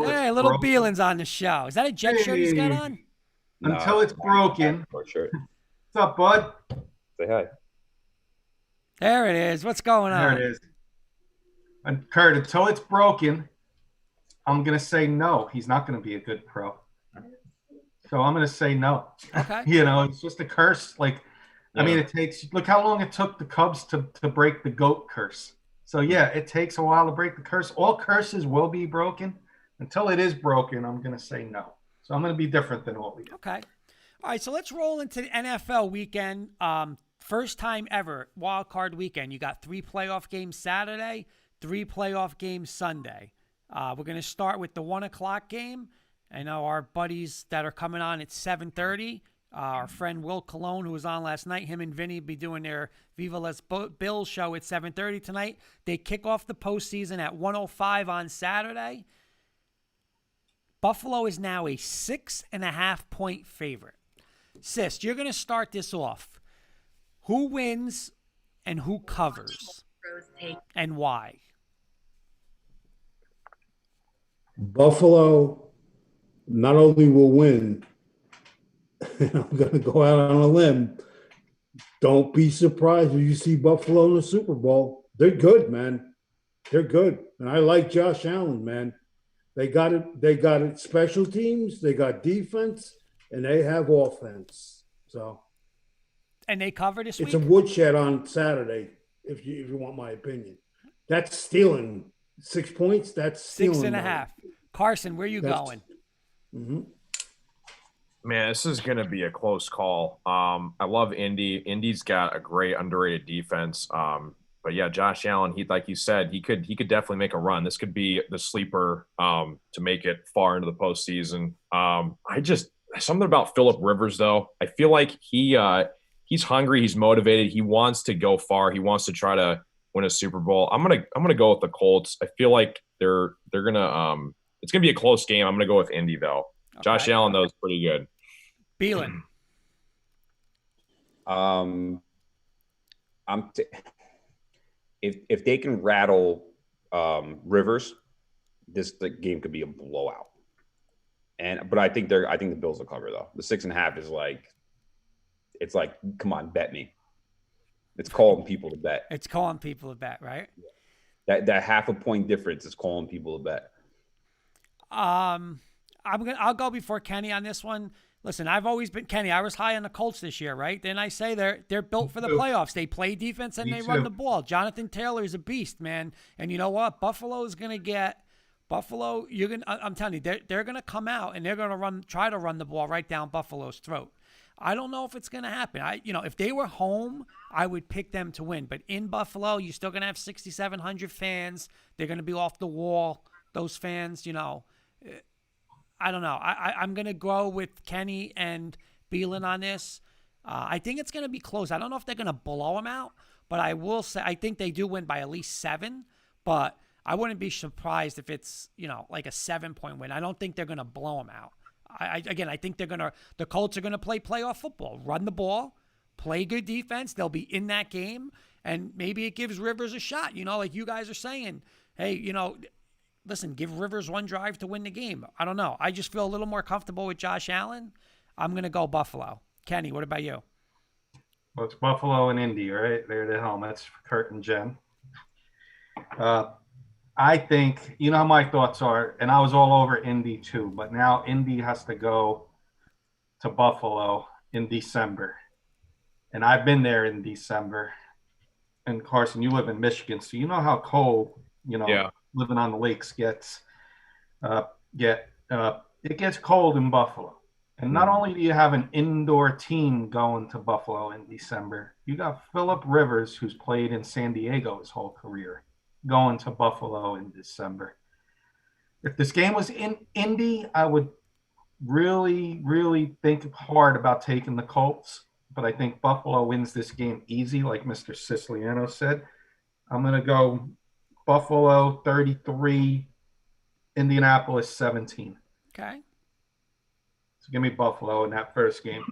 Hey, little Beelan's on the show. Is that a Jet shirt he's got on? Until it's broken. What's up, bud? Say hi. There it is. What's going on? There it is. And Kurt, until it's broken, I'm going to say no. He's not going to be a good pro. So I'm going to say no. Okay. It's just a curse. I mean, it takes – look how long it took the Cubs to break the GOAT curse. So, yeah, it takes a while to break the curse. All curses will be broken. Until it is broken, I'm going to say no. So I'm going to be different than all of you. Okay. All right, so let's roll into the NFL weekend. First time ever, wild card weekend. You got 3 playoff games Saturday, 3 playoff games Sunday. We're going to start with the 1 o'clock game. I know our buddies that are coming on at 7:30. Our friend Will Colon, who was on last night, him and Vinny will be doing their Viva Las Bills show at 7:30 tonight. They kick off the postseason at 1:05 on Saturday. Buffalo is now a 6.5-point favorite. Sis, you're going to start this off. Who wins and who covers and why? Buffalo not only will win, and I'm going to go out on a limb. Don't be surprised if you see Buffalo in the Super Bowl. They're good, man. They're good. And I like Josh Allen, man. They got it. They got it. Special teams, they got defense, and they have offense. So, and they cover this week. It's a woodshed on Saturday. If you want my opinion, that's stealing 6 points. That's stealing 6.5. Carson, where are you going? Mm-hmm. Man, this is going to be a close call. I love Indy. Indy's got a great underrated defense. But yeah, Josh Allen, like you said, he could definitely make a run. This could be the sleeper to make it far into the postseason. Something about Phillip Rivers though. I feel like he's hungry, he's motivated, he wants to go far, he wants to try to win a Super Bowl. I'm gonna go with the Colts. I feel like they're gonna it's gonna be a close game. I'm gonna go with Indy though. Josh Okay. Allen, though, is pretty good. Beelan. I'm if they can rattle Rivers, the game could be a blowout. But I think the Bills will cover though. The 6.5 is it's like, come on, bet me. It's calling people to bet. It's calling people to bet, right? That half a point difference is calling people to bet. I'll go before Kenny on this one. Listen, I've always been Kenny. I was high on the Colts this year, right? Then I say they're built for the playoffs. They play defense and Me they too. run the ball. Jonathan Taylor is a beast, man. And you know what? Buffalo. I'm telling you, they're gonna come out and they're gonna try to run the ball right down Buffalo's throat. I don't know if it's gonna happen. If they were home, I would pick them to win. But in Buffalo, you're still gonna have 6,700 fans. They're gonna be off the wall. Those fans, I don't know. I'm going to go with Kenny and Beelan on this. I think it's going to be close. I don't know if they're going to blow them out, but I will say I think they do win by at least 7. But I wouldn't be surprised if it's, like a 7-point win. I don't think they're going to blow them out. I think the Colts are going to play playoff football, run the ball, play good defense. They'll be in that game, and maybe it gives Rivers a shot. Like you guys are saying, hey, listen, give Rivers one drive to win the game. I don't know. I just feel a little more comfortable with Josh Allen. I'm going to go Buffalo. Kenny, what about you? Well, it's Buffalo and Indy, right? They're the helmets for Kurt and Jen. I think, how my thoughts are, and I was all over Indy too, but now Indy has to go to Buffalo in December. And I've been there in December. And Carson, you live in Michigan, so you know how cold, Yeah. living on the lakes gets. It gets cold in Buffalo. And not only do you have an indoor team going to Buffalo in December, you got Phillip Rivers, who's played in San Diego his whole career, going to Buffalo in December. If this game was in Indy, I would really, really think hard about taking the Colts. But I think Buffalo wins this game easy, like Mr. Siciliano said. I'm going to go Buffalo 33, Indianapolis 17. Okay. So give me Buffalo in that first game.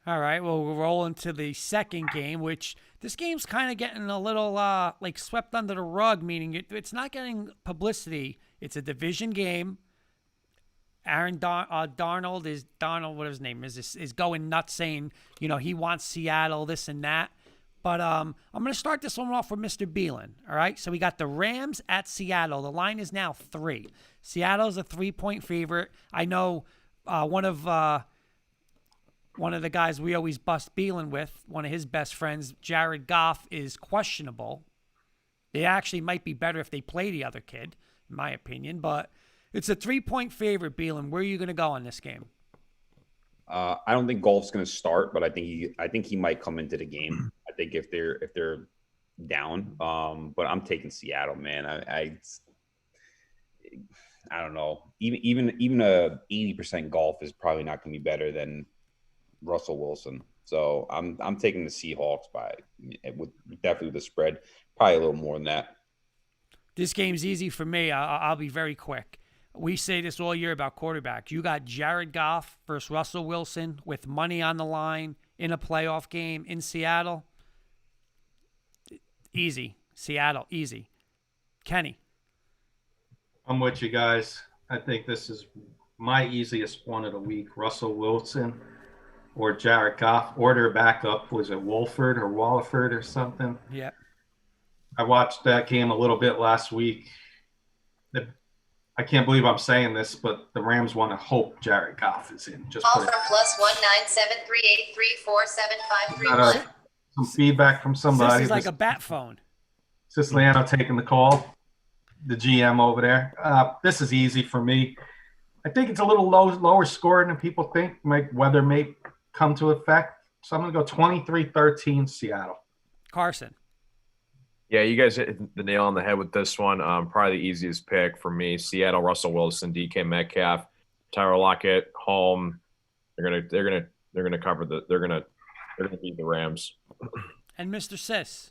All right. Well, we'll roll into the second game, which this game's kind of getting a little like swept under the rug, meaning it's not getting publicity. It's a division game. Darnold, what his name is going nuts saying, he wants Seattle, this and that. But I'm going to start this one off with Mr. Beelan. All right. So we got the Rams at Seattle. The line is now 3. Seattle's a 3-point favorite. I know one of the guys we always bust Beelan with, one of his best friends, Jared Goff, is questionable. They actually might be better if they play the other kid, in my opinion. But it's a 3-point favorite, Beelan. Where are you going to go on this game? I don't think Golf's going to start, but I think he might come into the game. I think if they're down, but I'm taking Seattle, man. I don't know. Even a 80% Golf is probably not going to be better than Russell Wilson. So I'm taking the Seahawks with definitely the spread, probably a little more than that. This game's easy for me. I'll be very quick. We say this all year about quarterbacks. You got Jared Goff versus Russell Wilson with money on the line in a playoff game in Seattle. Easy. Seattle, easy. Kenny. I'm with you guys. I think this is my easiest one of the week. Russell Wilson or Jared Goff or their backup. Was it Wolford or Walliford or something? Yeah. I watched that game a little bit last week. I can't believe I'm saying this, but the Rams want to hope Jared Goff is in. Just call from +19738347531. got some feedback from somebody. This is like a bat phone. Siciliano taking the call, the GM over there. This is easy for me. I think it's a little lower scoring than people think. Weather may come to effect. So I'm going to go 23-13 Seattle. Carson. Yeah, you guys hit the nail on the head with this one. Probably the easiest pick for me. Seattle, Russell Wilson, DK Metcalf, Tyler Lockett, home. They're gonna cover they're gonna beat the Rams. And Mr. Sis.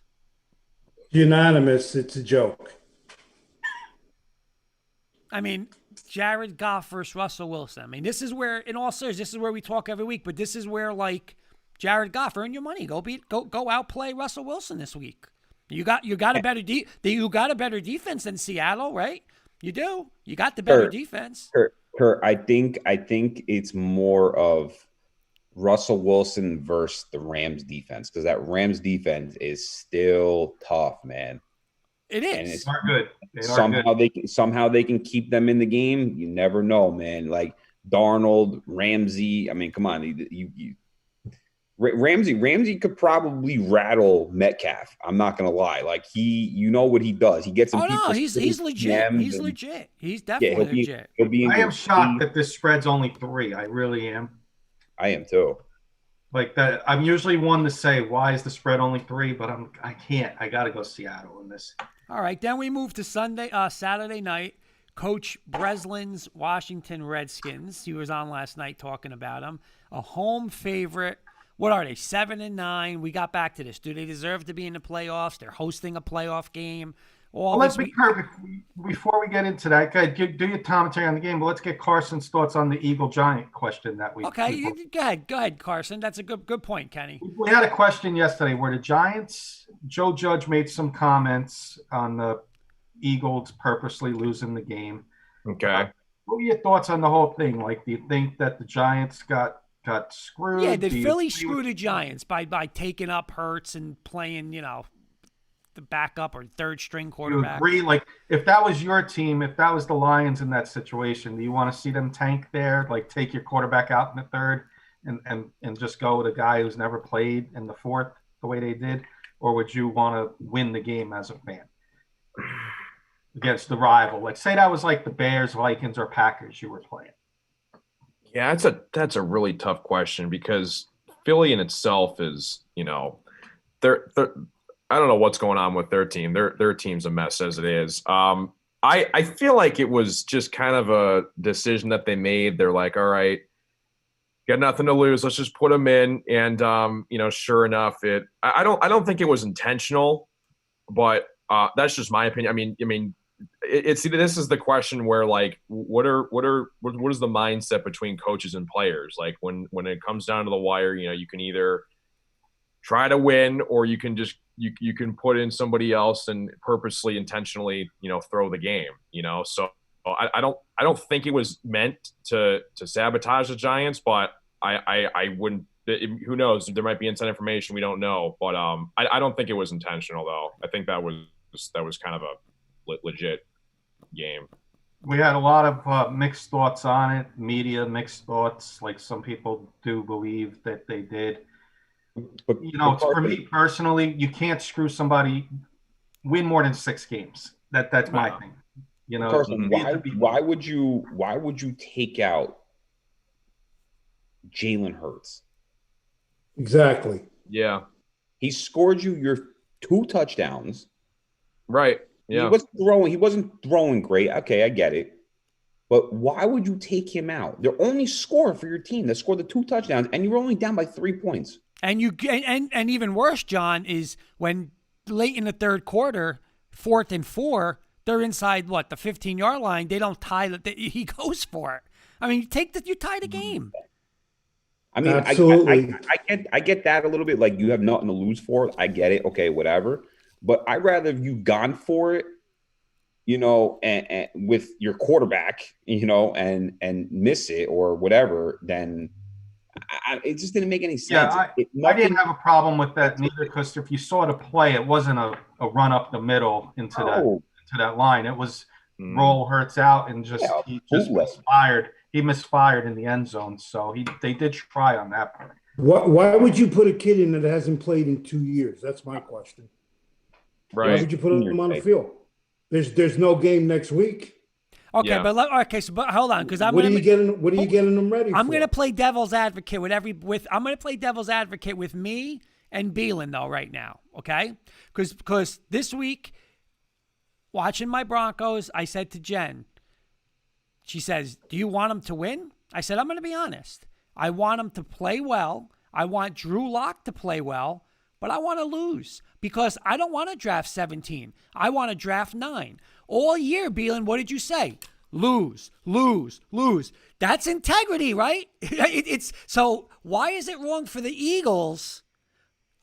Unanimous. It's a joke. I mean, Jared Goff versus Russell Wilson. I mean, this is where, in all seriousness, this is where we talk every week. But this is where, like, Jared Goff, earn your money. Go outplay Russell Wilson this week. You got a better defense than Seattle, right? You do. You got the better defense. Kurt, I think it's more of Russell Wilson versus the Rams defense, because that Rams defense is still tough, man. It is. And it's They are good. somehow they can keep them in the game. You never know, man. Like Darnold, Ramsey. I mean, come on, Ramsey could probably rattle Metcalf. I'm not gonna lie. Like you know what he does. He gets. Oh no, he's legit. He's legit. He's definitely legit. He'll be. I am shocked that this spread's only 3. I really am. I am too. Like that, I'm usually one to say, why is the spread only 3? But I can't. I got to go Seattle in this. All right, then we move to Saturday night. Coach Breslin's Washington Redskins. He was on last night talking about them. A home favorite. What are they? 7-9. We got back to this. Do they deserve to be in the playoffs? They're hosting a playoff game. Let's be perfect. Before we get into that, do your commentary on the game, but let's get Carson's thoughts on the Eagle-Giant question that we. Okay, go ahead, Carson. That's a good point, Kenny. We had a question yesterday where the Giants, Joe Judge made some comments on the Eagles purposely losing the game. Okay. What were your thoughts on the whole thing? Like, do you think that the Giants got screwed? Yeah, did Philly screw the Giants by taking up Hurts and playing, the backup or third string quarterback? You agree? Like, if that was your team, if that was the Lions in that situation, do you want to see them tank there? Like, take your quarterback out in the third and just go with a guy who's never played in the fourth the way they did? Or would you want to win the game as a fan against the rival? Like, say that was like the Bears, Vikings, or Packers you were playing. Yeah, that's a really tough question because Philly in itself is, they're I don't know what's going on with their team. Their team's a mess as it is. I feel like it was just kind of a decision that they made. They're like, all right, got nothing to lose. Let's just put them in. And sure enough, I don't think it was intentional, but that's just my opinion. I mean, this is the question where like, what is the mindset between coaches and players? Like when it comes down to the wire, you can either try to win or you can just you can put in somebody else and purposely, intentionally, throw the game. So I don't think it was meant to sabotage the Giants, but I wouldn't. Who knows? There might be inside information we don't know, but I don't think it was intentional though. I think that was kind of a legit game. We had a lot of mixed thoughts on it. Media mixed thoughts. Like some people do believe that they did. But for me personally, you can't screw somebody. Win more than 6 games. That's my thing. Carson, why would you take out Jalen Hurts? Exactly. Yeah. He scored you your 2 touchdowns. Right. Yeah. He wasn't throwing great. Okay, I get it. But why would you take him out? They're only scoring for your team that scored the 2 touchdowns, and you're only down by 3 points. And and even worse, John, is when late in the third quarter, 4th and 4, they're inside the 15-yard line. They don't tie it. He goes for it. I mean, you tie the game. I mean, absolutely. I get that a little bit. Like you have nothing to lose for it. I get it. Okay, whatever. But I'd rather have you gone for it, and with your quarterback, and miss it or whatever, than it just didn't make any sense. Yeah, I didn't have a problem with that neither, because if you saw the play, it wasn't a run up the middle into that line. It was roll Hurts out and he just misfired. He misfired in the end zone, so they did try on that part. Why would you put a kid in that hasn't played in 2 years? That's my question. Right. Why would you put him on the field? There's no game next week. Okay, Yeah. but hold on, because What are you getting them ready for? I'm going to play devil's advocate I'm going to play devil's advocate with me and Beelan though right now, okay? Because this week, watching my Broncos, I said to Jen, she says, "Do you want them to win?" I said, "I'm going to be honest. I want them to play well. I want Drew Lock to play well, but I want to lose because I don't want to draft 17. I want to draft 9." All year, Beelan, what did you say? lose, lose, lose. That's integrity, right? It's so why is it wrong for the Eagles?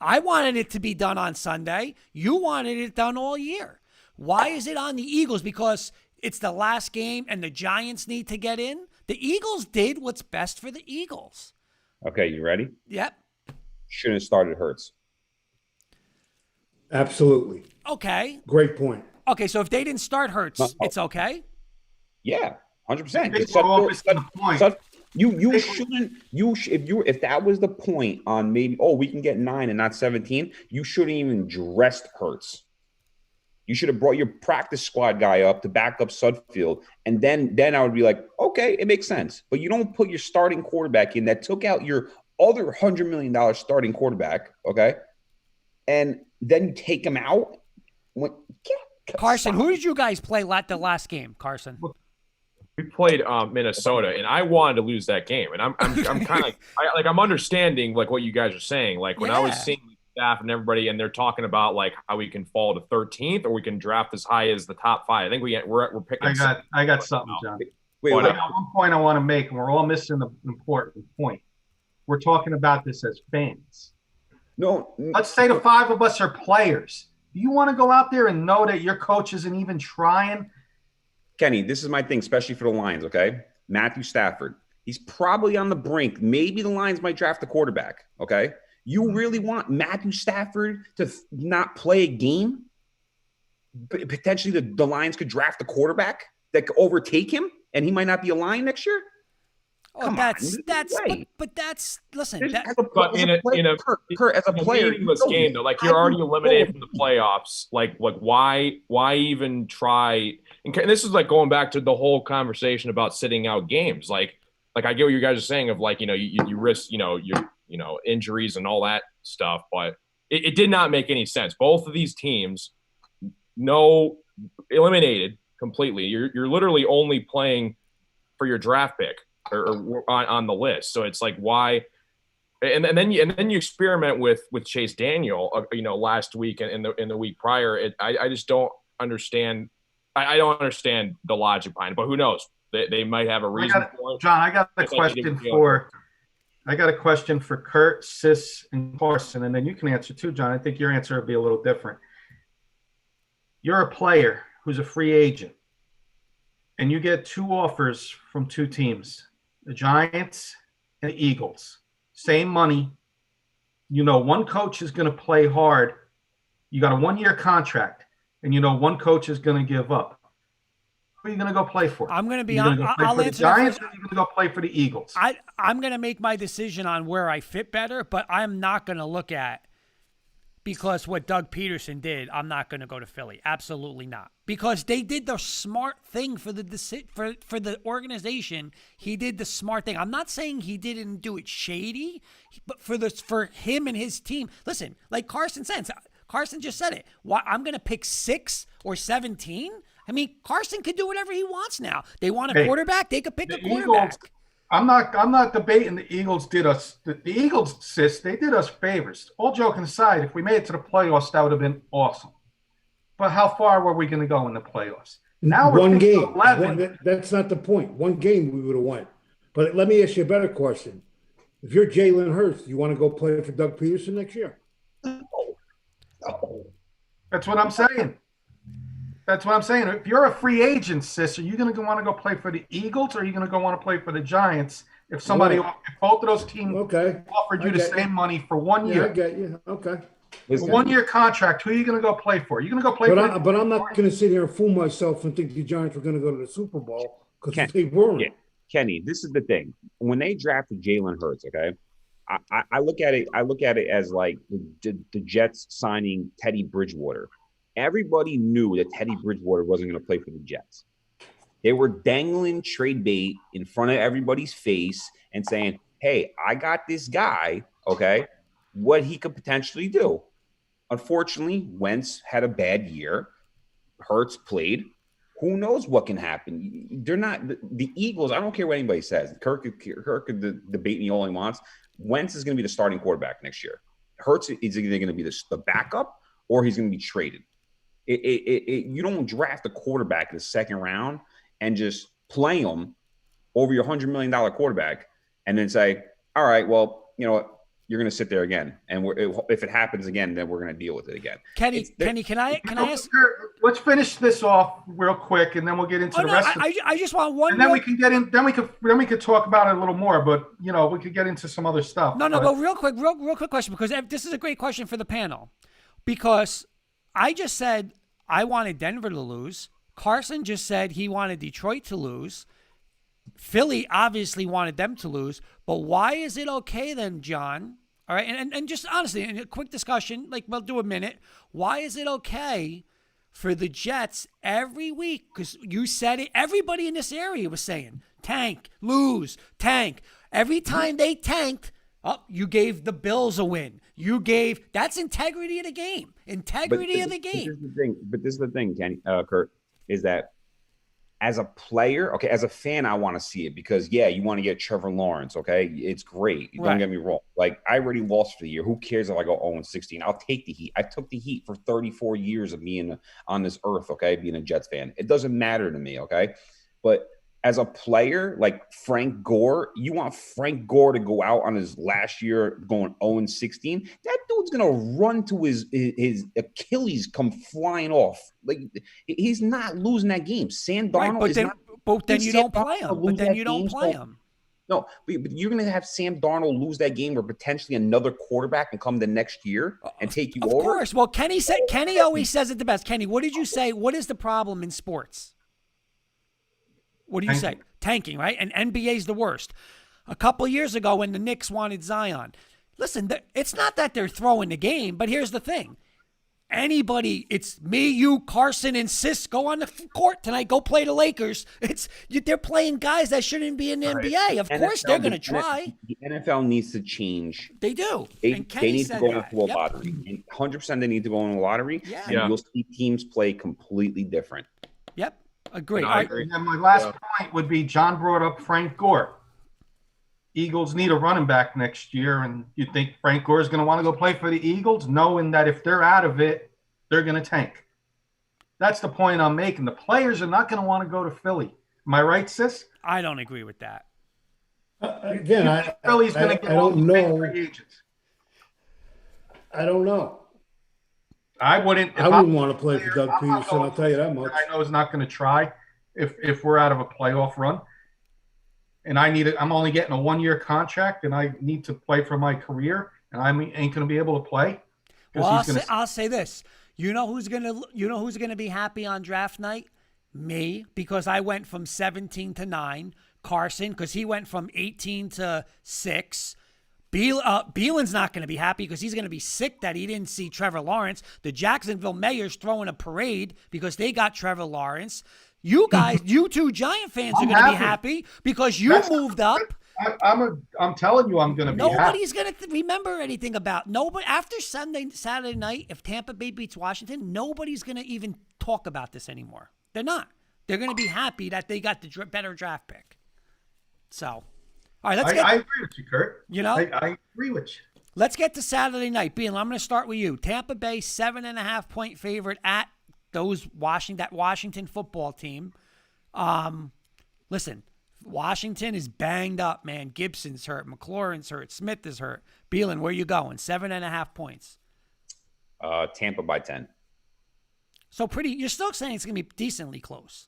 I wanted it to be done on Sunday. You wanted it done all year. Why is it on the Eagles? Because it's the last game and the Giants need to get in. The Eagles did what's best for the Eagles. Okay, you ready? Yep. Shouldn't have started Hurts. Absolutely. Okay. Great point. Okay, so if they didn't start Hurts, it's okay? Yeah, 100%. I think we're all missing the point. If that was the point on maybe we can get 9 and not 17, you shouldn't even dressed Hurts. You should have brought your practice squad guy up to back up Sudfield, and then I would be like, okay, it makes sense. But you don't put your starting quarterback in that took out your other $100 million starting quarterback, okay, and then you take him out. Carson, who did you guys play the last game, Carson? We played Minnesota, and I wanted to lose that game. And I'm kind of I'm understanding like what you guys are saying. Like when I was seeing the staff and everybody, and they're talking about like how we can fall to 13th or we can draft as high as the top 5. I think we're picking. I got something, John. Wait, I got one point I want to make, and we're all missing the important point. We're talking about this as fans. No, let's say the 5 of us are players. Do you want to go out there and know that your coach isn't even trying? Kenny, this is my thing, especially for the Lions, okay? Matthew Stafford. He's probably on the brink. Maybe the Lions might draft a quarterback, okay? You really want Matthew Stafford to not play a game? Potentially the Lions could draft a quarterback that could overtake him, and he might not be a Lion next year? Oh, that's listen. As a player, meaningless game though. Like you're already eliminated from the playoffs. Like why even try? And this is like going back to the whole conversation about sitting out games. Like I get what you guys are saying of like you risk your injuries and all that stuff, but it did not make any sense. Both of these teams, eliminated completely. You're literally only playing for your draft pick. Or on the list, so it's like why, and then you experiment with Chase Daniel, last week and in the week prior. I just don't understand. I don't understand the logic behind it, but who knows? They might have a reason for it. John, I got a question for Kurt, Sis, and Carson, and then you can answer too, John. I think your answer will be a little different. You're a player who's a free agent, and you get 2 offers from 2 teams. The Giants and the Eagles. Same money. One coach is going to play hard. You got a 1-year contract, and one coach is going to give up. Who are you going to go play for? I'm going to be on. I'll answer the Giants, or are you going to go play for the Eagles? I'm going to make my decision on where I fit better, but I'm not going to look at because what Doug Peterson did. I'm not going to go to Philly. Absolutely not. Because they did the smart thing for the organization. He did the smart thing. I'm not saying he didn't do it shady, but for him and his team. Listen, like Carson said, Carson just said it. Why I'm going to pick 6 or 17? I mean, Carson could do whatever he wants now. They want a quarterback, they could pick a quarterback. Eagles, I'm not debating the Eagles did us. The Eagles, Sis, they did us favors. All joking aside, if we made it to the playoffs, that would have been awesome. But how far were we going to go in the playoffs? Now we're 1 game. 11. That's not the point. 1 game we would have won. But let me ask you a better question. If you're Jalen Hurts, you want to go play for Doug Peterson next year? No. That's what I'm saying. If you're a free agent, Sis, are you going to want to go play for the Eagles, or are you going to go want to play for the Giants? If if both of those teams offered you the same money for 1 year, I get you. Okay. A 1-year contract, who are you going to go play for? Are you going to go play for But I'm not going to sit here and fool myself and think the Giants were going to go to the Super Bowl because they weren't. Yeah. Kenny, this is the thing. When they drafted Jalen Hurts, okay, I look at it as like the Jets signing Teddy Bridgewater. Everybody knew that Teddy Bridgewater wasn't going to play for the Jets. They were dangling trade bait in front of everybody's face and saying, hey, I got this guy, okay, what he could potentially do. Unfortunately, Wentz had a bad year. Hurts played. Who knows what can happen? They're not the Eagles. I don't care what anybody says. Kirk could debate me all he wants. Wentz is going to be the starting quarterback next year. Hurts is either going to be the backup or he's going to be traded. You don't draft a quarterback in the second round and just play him over your $100 million quarterback, and then say, all right, well, you know what? You're going to sit there again, and if it happens again, then we're going to deal with it again. Kenny, can I ask? Let's finish this off real quick, and then we'll get into the rest. I just want one. And then we can get in. Then we could talk about it a little more. But we could get into some other stuff. No, but real quick question, because this is a great question for the panel, because I just said I wanted Denver to lose. Carson just said he wanted Detroit to lose. Philly obviously wanted them to lose, but why is it okay then, John? All right, and just honestly, in a quick discussion, like we'll do a minute. Why is it okay for the Jets every week? Because you said it. Everybody in this area was saying tank, lose, tank. Every time they tanked, you gave the Bills a win. That's integrity of the game. Integrity of the game. This is the thing, Kenny, Kurt, is that as a player, okay, as a fan, I want to see it because, yeah, you want to get Trevor Lawrence, okay? It's great. Right. Don't get me wrong. Like, I already lost for the year. Who cares if I go 0-16? I'll take the Heat. I took the Heat for 34 years of being on this earth, okay, being a Jets fan. It doesn't matter to me, okay? But as a player, like Frank Gore, you want Frank Gore to go out on his last year going 0-16? That dude's going to run to his Achilles come flying off. Like, he's not losing that game. Sam Darnold but then you don't play him. No, but you're going to have Sam Darnold lose that game or potentially another quarterback and come the next year and take you over? Of course. Well, Kenny always says it the best. Kenny, what did you say? What is the problem in sports? What do you say? Tanking, right? And NBA's the worst. A couple of years ago when the Knicks wanted Zion. Listen, it's not that they're throwing the game, but here's the thing. Anybody, it's me, you, Carson, and Sis go on the court tonight. Go play the Lakers. They're playing guys that shouldn't be in the NBA. Of course, they're going to try. The NFL needs to change. They do. They need to go into a lottery. And 100% they need to go into a lottery. Yeah. And you'll see teams play completely different. Yep. Agree. I agree. And my last point would be John brought up Frank Gore. Eagles need a running back next year, and you think Frank Gore is going to want to go play for the Eagles, knowing that if they're out of it, they're going to tank. That's the point I'm making. The players are not going to want to go to Philly. Am I right, Sis? I don't agree with that. Again, Philly's going to get all don't the big know. free agents. I don't know. I wouldn't want to play for Doug Peterson. I'll tell you that much. I know is not going to try if we're out of a playoff run, and I'm only getting a 1-year contract, and I need to play for my career, and I ain't going to be able to play. Well, I'll say this. You know who's gonna be happy on draft night? Me, because I went from 17 to 9. Carson, because he went from 18 to 6. Beelan's not going to be happy because he's going to be sick that he didn't see Trevor Lawrence. The Jacksonville Mayor's throwing a parade because they got Trevor Lawrence. You guys, you two Giant fans are going to be happy because you moved up. I'm telling you, I'm going to be happy. Nobody's going to remember anything about nobody after Saturday night. If Tampa Bay beats Washington, nobody's going to even talk about this anymore. They're not. They're going to be happy that they got the better draft pick. So. All right, I agree with you, Kurt. I agree with you. Let's get to Saturday night. Beal, I'm going to start with you. Tampa Bay 7.5-point favorite at that Washington football team. Listen, Washington is banged up, man. Gibson's hurt, McLaurin's hurt, Smith is hurt. Beelan, where you going? 7.5 points. Tampa by 10. So you're still saying it's going to be decently close.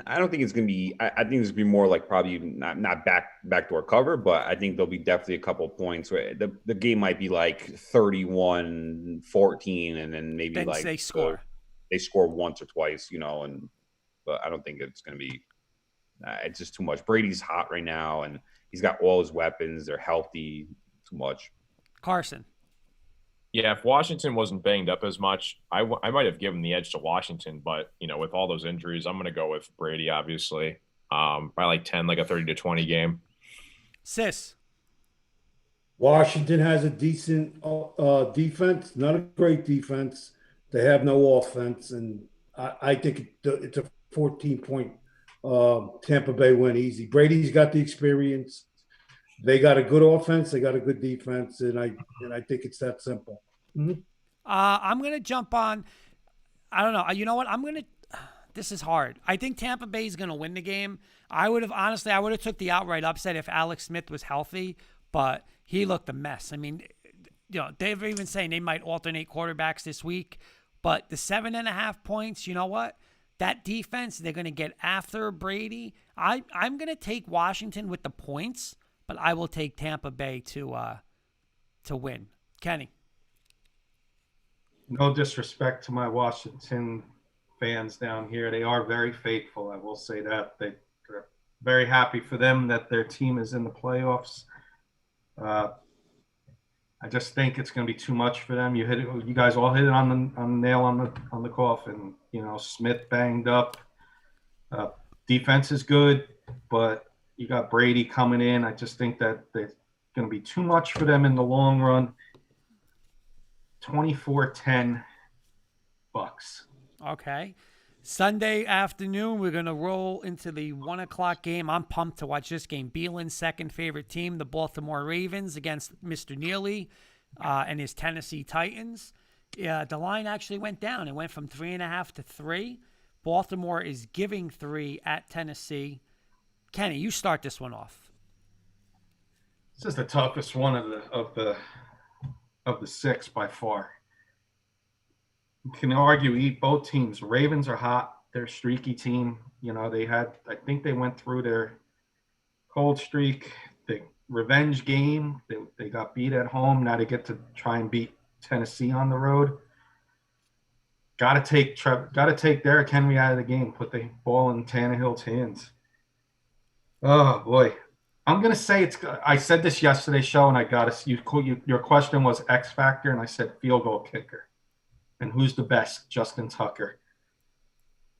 I don't think it's going to be. I think it's going to be more like probably not backdoor cover, but I think there'll be definitely a couple of points where the game might be like 31-14, and then maybe like they score. They score once or twice, but I don't think it's going to be. It's just too much. Brady's hot right now, and he's got all his weapons. They're healthy. Too much. Carson. Yeah, if Washington wasn't banged up as much, I might have given the edge to Washington. But, with all those injuries, I'm going to go with Brady, obviously. By like 10, like a 30-20 game. Sis. Washington has a decent defense, not a great defense. They have no offense, and I think it's a 14-point Tampa Bay win easy. Brady's got the experience. They got a good offense. They got a good defense, and I think it's that simple. Mm-hmm. I'm gonna jump on. I don't know. You know what? This is hard. I think Tampa Bay is going to win the game. I would have took the outright upset if Alex Smith was healthy, but he looked a mess. I mean, they're even saying they might alternate quarterbacks this week, but the 7.5 points, you know what? That defense, they're going to get after Brady. I'm going to take Washington with the points, but I will take Tampa Bay to win. Kenny. No disrespect to my Washington fans down here. They are very faithful. I will say that. They're very happy for them that their team is in the playoffs. I just think it's going to be too much for them. You guys all hit it on the nail on the coffin. Smith banged up. Defense is good, but you got Brady coming in. I just think that it's going to be too much for them in the long run. 24-10 Bucks. Okay. Sunday afternoon, we're going to roll into the 1 o'clock game. I'm pumped to watch this game. Beelin's second favorite team, the Baltimore Ravens, against Mr. Neely and his Tennessee Titans. The line actually went down. It went from 3.5 to 3. Baltimore is giving 3 at Tennessee. Kenny, you start this one off. This is the toughest one of the 6 by far. You can argue both teams. Ravens are hot. They're a streaky team. I think they went through their cold streak, the revenge game. They got beat at home. Now they get to try and beat Tennessee on the road. Got to take Derrick Henry out of the game. Put the ball in Tannehill's hands. Oh boy. I'm going to say I said this yesterday's show, and I got to. Your question was X factor, and I said field goal kicker. And who's the best? Justin Tucker.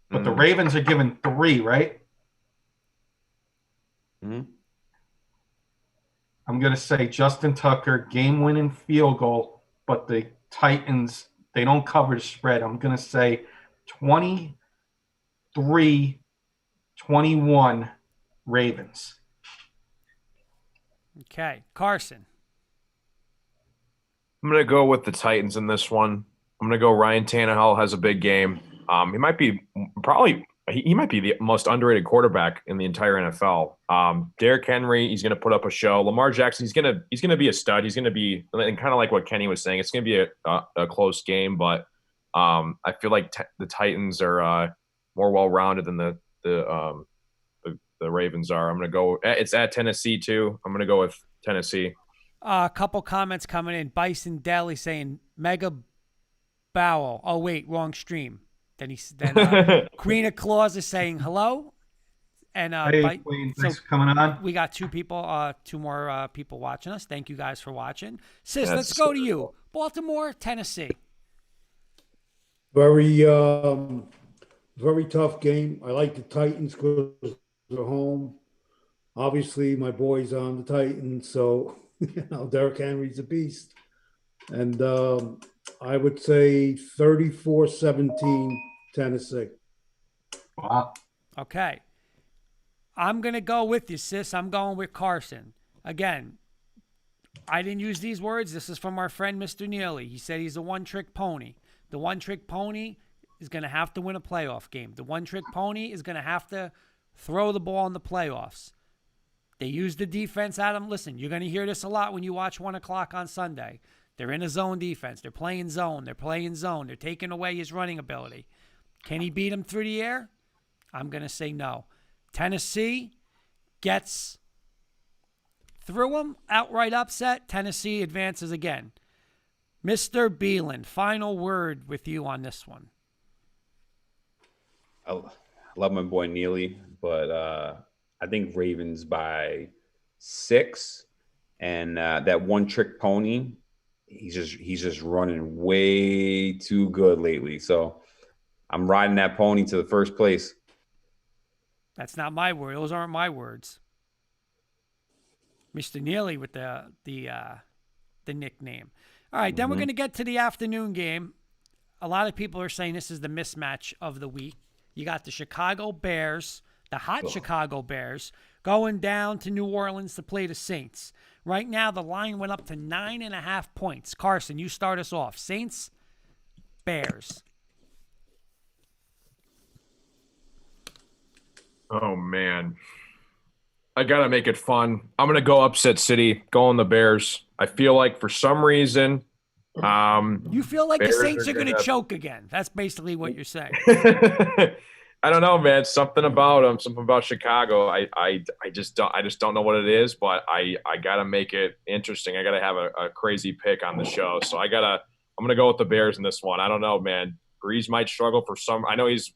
But the Ravens are given 3, right? Mm-hmm. I'm going to say Justin Tucker, game-winning field goal, but the Titans, they don't cover the spread. I'm going to say 23-21 Ravens. Okay. Carson. I'm going to go with the Titans in this one. I'm going to go Ryan Tannehill has a big game. He might be the most underrated quarterback in the entire NFL. Derrick Henry, he's going to put up a show. Lamar Jackson, he's going to be a stud. He's going to be kind of like what Kenny was saying. It's going to be a close game, but I feel like the Titans are more well-rounded than the Ravens are. I'm going to go. It's at Tennessee too. I'm going to go with Tennessee. A couple comments coming in. Bison Deli saying Mega Bowel. Oh wait, wrong stream. Then Queen of Claus is saying hello. And hey, Queen, thanks for coming on. We got two more people watching us. Thank you guys for watching. Sis, let's go to you. Baltimore, Tennessee. Very tough game. I like the Titans because they're home. Obviously, my boy's on the Titans, so Derrick Henry's a beast. And I would say 34-17 Tennessee. Wow. Okay. I'm going to go with you, sis. I'm going with Carson. Again, I didn't use these words. This is from our friend, Mr. Neely. He said he's a one-trick pony. The one-trick pony is going to have to win a playoff game. The one-trick pony is going to have to throw the ball in the playoffs. They use the defense, Adam. Listen, you're going to hear this a lot when you watch 1 o'clock on Sunday. They're in a zone defense. They're playing zone. They're taking away his running ability. Can he beat him through the air? I'm going to say no. Tennessee gets through him. Outright upset. Tennessee advances again. Mr. Beeland, final word with you on this one. I love my boy Neely, but I think Ravens by 6, and that one-trick pony, he's just running way too good lately. So I'm riding that pony to the first place. That's not my word. Those aren't my words. Mr. Neely with the nickname. All right, then we're going to get to the afternoon game. A lot of people are saying this is the mismatch of the week. You got the Chicago Bears, the hot Chicago Bears, going down to New Orleans to play the Saints. Right now, the line went up to 9.5 points. Carson, you start us off. Saints, Bears. Oh man, I gotta make it fun. I'm gonna go upset city, go on the Bears. I feel like for some reason, You feel like the Bears are Saints are going to gonna. choke again. That's basically what you're saying. I don't know, man. Something about them, something about Chicago. I just don't know what it is. But I gotta make it interesting. I gotta have a crazy pick on the show. So I'm gonna go with the Bears in this one. I don't know, man. Breeze might struggle for some. I know he's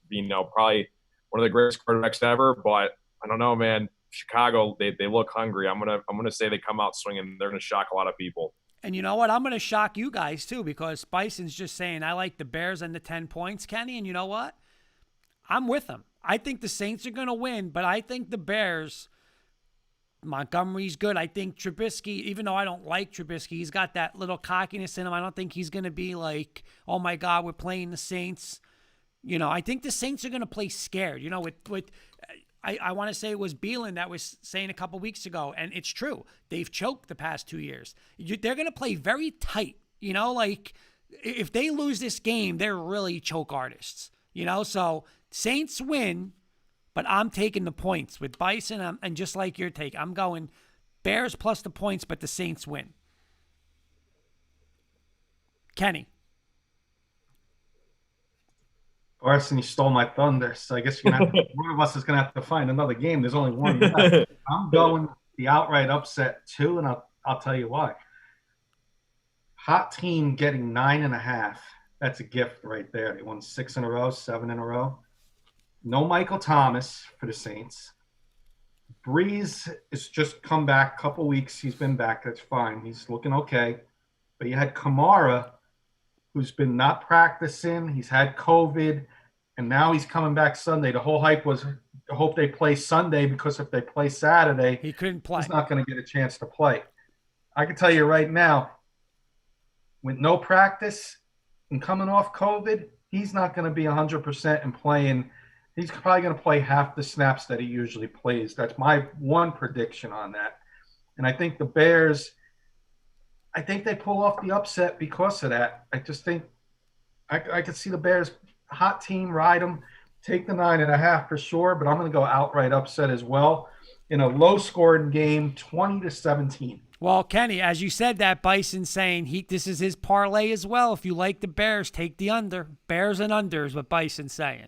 probably one of the greatest quarterbacks ever, but I don't know, man. Chicago, they look hungry. I'm gonna say they come out swinging. They're gonna shock a lot of people. And you know what? I'm going to shock you guys too because Bison's just saying I like the Bears and the 10 points, Kenny. And you know what? I'm with him. I think the Saints are going to win, but I think the Bears, Montgomery's good. I think Trubisky, even though I don't like Trubisky, he's got that little cockiness in him. I don't think he's going to be like, oh my God, we're playing the Saints. I think the Saints are going to play scared. I want to say it was Beelan that was saying a couple weeks ago, and it's true. They've choked the past 2 years. They're going to play very tight. Like if they lose this game, they're really choke artists. So Saints win, but I'm taking the points with Bison, and just like your take, I'm going Bears plus the points, but the Saints win. Kenny. Carson, you stole my thunder. So I guess one of us is going to have to find another game. There's only one left. I'm going the outright upset too, and I'll tell you why. Hot team getting 9.5. That's a gift right there. They won 6 in a row, 7 in a row. No Michael Thomas for the Saints. Breeze has just come back a couple weeks. He's been back. That's fine. He's looking okay. But you had Kamara, who's been not practicing. He's had COVID, and now he's coming back Sunday. The whole hype was, I hope they play Sunday because if they play Saturday, He couldn't play. he's not going to get a chance to play. I can tell you right now, with no practice and coming off COVID, he's not going to be 100% and playing. He's probably going to play half the snaps that he usually plays. That's my one prediction on that. And I think the Bears, I think they pull off the upset because of that. I just think I could see the Bears, hot team, ride them, take the 9.5 for sure, but I'm going to go outright upset as well in a low-scoring game, 20-17. Well, Kenny, as you said that, Bison saying this is his parlay as well. If you like the Bears, take the under. Bears and under is what Bison's saying.